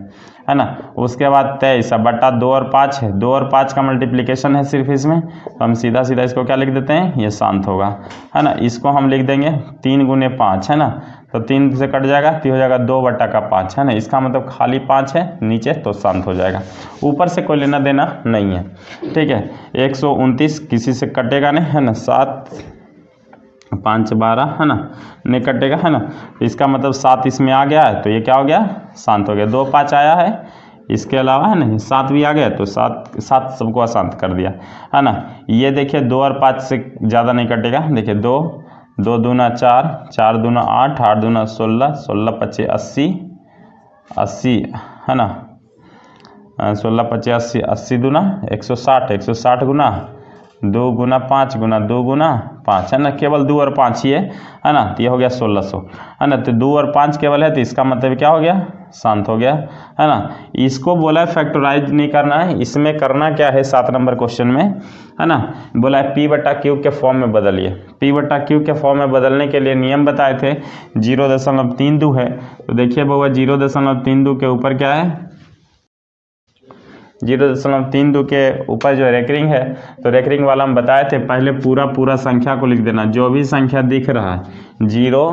है ना। उसके बाद 23 बटा 2 और 5 है, 2 और 5 का मल्टीप्लिकेशन है सिर्फ इसमें, तो हम सीधा इसको क्या लिख देते हैं? ये शांत होगा, है ना। इसको हम लिख देंगे 3 गुने 5, है ना, तो 3 से कट जाएगा तो हो जाएगा 2/5, है ना। इसका मतलब खाली 5 है नीचे, तो शांत हो जाएगा। ऊपर से कोई लेना देना नहीं है, ठीक है। 129 किसी से कटेगा नहीं, है ना। 7 5 12, है ना, नहीं कटेगा, है ना। इसका मतलब 7 इसमें आ गया है तो ये क्या हो गया? शांत हो गया। 2 5 आया है, इसके अलावा, है ना, 7 भी आ गया तो 7 सबको अशांत कर दिया, है ना। ये देखिए 2 और 5 से ज़्यादा नहीं कटेगा। देखिए 2 दूना 4, 4 दूना 8, 8 दूना 16, 16 पचे 80, है ना, 16 पचे 80, 80 दूना 160, 160 गुना 2 गुना 5 गुना 2 गुना 5, है ना। केवल 2 और 5 ही है ना, तो ये हो गया 1600, है ना। तो 2 और 5 केवल है तो इसका मतलब क्या हो गया? शांत हो गया, है ना। इसको बोला है फैक्टराइज नहीं करना है, इसमें करना क्या है 7 नंबर क्वेश्चन में, है ना। बोला है P/Q के फॉर्म में बदलिए। P/Q के फॉर्म में बदलने के लिए नियम बताए थे, 0.32 है। तो देखिए बउआ 0.32 के ऊपर क्या है? 0.32 के ऊपर जो रेकरिंग है, तो रेकरिंग वाला हम बताए थे पहले पूरा संख्या को लिख देना। जो भी संख्या दिख रहा है 0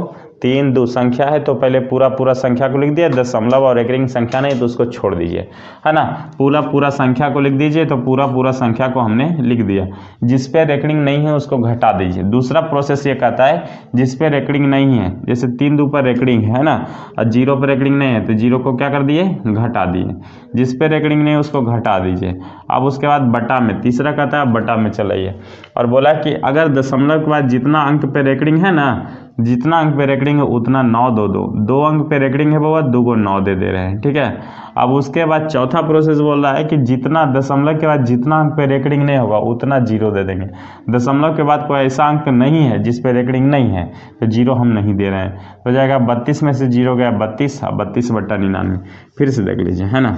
3 2 संख्या है तो पहले पूरा संख्या को लिख दिया, दशमलव और रेकरिंग संख्या नहीं तो उसको छोड़ दीजिए, है ना। पूरा संख्या को लिख दीजिए, तो पूरा संख्या को हमने लिख दिया। जिस पे रेकरिंग नहीं है उसको घटा दीजिए। दूसरा प्रोसेस ये कहता है जिस पे रेकरिंग नहीं है, जैसे 3 2 पर रेकरिंग है ना, और 0 पर रेकरिंग नहीं है तो 0 को क्या कर दिए? घटा दिए। जिस पे रेकरिंग नहीं है उसको घटा दीजिए। अब उसके बाद बटा में, तीसरा कहता है बटा में चलाइए, और बोला कि अगर दशमलव के बाद जितना अंक पे रेकरिंग है ना, जितना अंक पे रेकरिंग है उतना 9 दो अंक पे रेकरिंग है बाबा, 2 को 9 दे रहे हैं, ठीक है। अब उसके बाद चौथा प्रोसेस बोल रहा है कि जितना दशमलव के बाद जितना अंक पे रेकरिंग नहीं होगा उतना 0 दे देंगे। दशमलव के बाद कोई ऐसा अंक नहीं है जिस पे रेकरिंग नहीं है तो 0 हम नहीं दे रहे हैं। तो जाएगा 32 में से 0 गया 32, 32 बटा 99। फिर से देख लीजिए, है ना।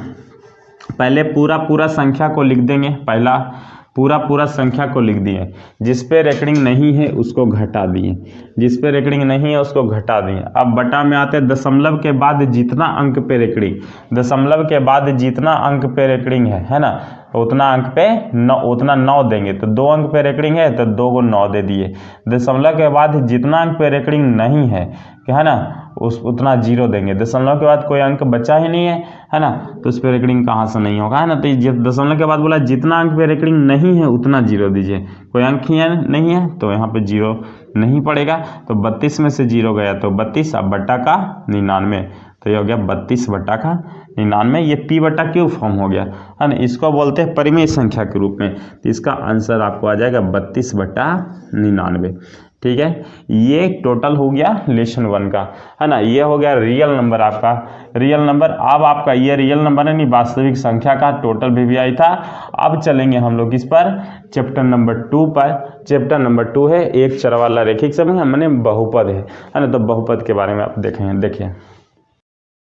पहले पूरा संख्या को लिख देंगे, पहला पूरा संख्या को लिख दिए, जिस पे रेकरिंग नहीं है उसको घटा दिए, जिस पे रेकरिंग नहीं है उसको घटा दिए। अब बटा में आते हैं दशमलव के बाद जितना अंक पे रेकरिंग, दशमलव के बाद जितना अंक पे रेकरिंग है ना, उतना अंक पे 9, उतना 9 देंगे। तो 2 अंक पे रेकरिंग है तो 2 को 9 दे दिए। दशमलव के बाद जितना अंक पे रेकरिंग नहीं है, क्या है ना, उतना 0 देंगे। दशमलव के बाद कोई अंक बचा ही नहीं है ना, तो उस पर रेकरिंग कहाँ से नहीं होगा, है ना। तो दशमलव के बाद बोला जितना अंक पे रेकरिंग नहीं है उतना 0 दीजिए। कोई अंक ही नहीं है तो यहाँ पे 0 नहीं पड़ेगा। तो 32 में से 0 गया तो 32, अब बट्टा का 99, तो ये हो गया 32 बट्टा का 99। ये p बट्टा क्यू फॉर्म हो गया, है ना। इसको बोलते हैं परिमेय संख्या के रूप में। तो इसका आंसर आपको आ जाएगा 32 बट्टा 99। ठीक है, ये टोटल हो गया लेसन 1 का, है ना। ये हो गया रियल नंबर आपका, रियल नंबर। अब आपका ये रियल नंबर है नहीं, वास्तविक संख्या का टोटल वीवीआई था। अब चलेंगे हम लोग इस पर चैप्टर नंबर 2 पर। चैप्टर नंबर 2 है एक चर वाला रैखिक समूह, मैंने बहुपद है ना। तो बहुपद के बारे में आप देखें, देखिए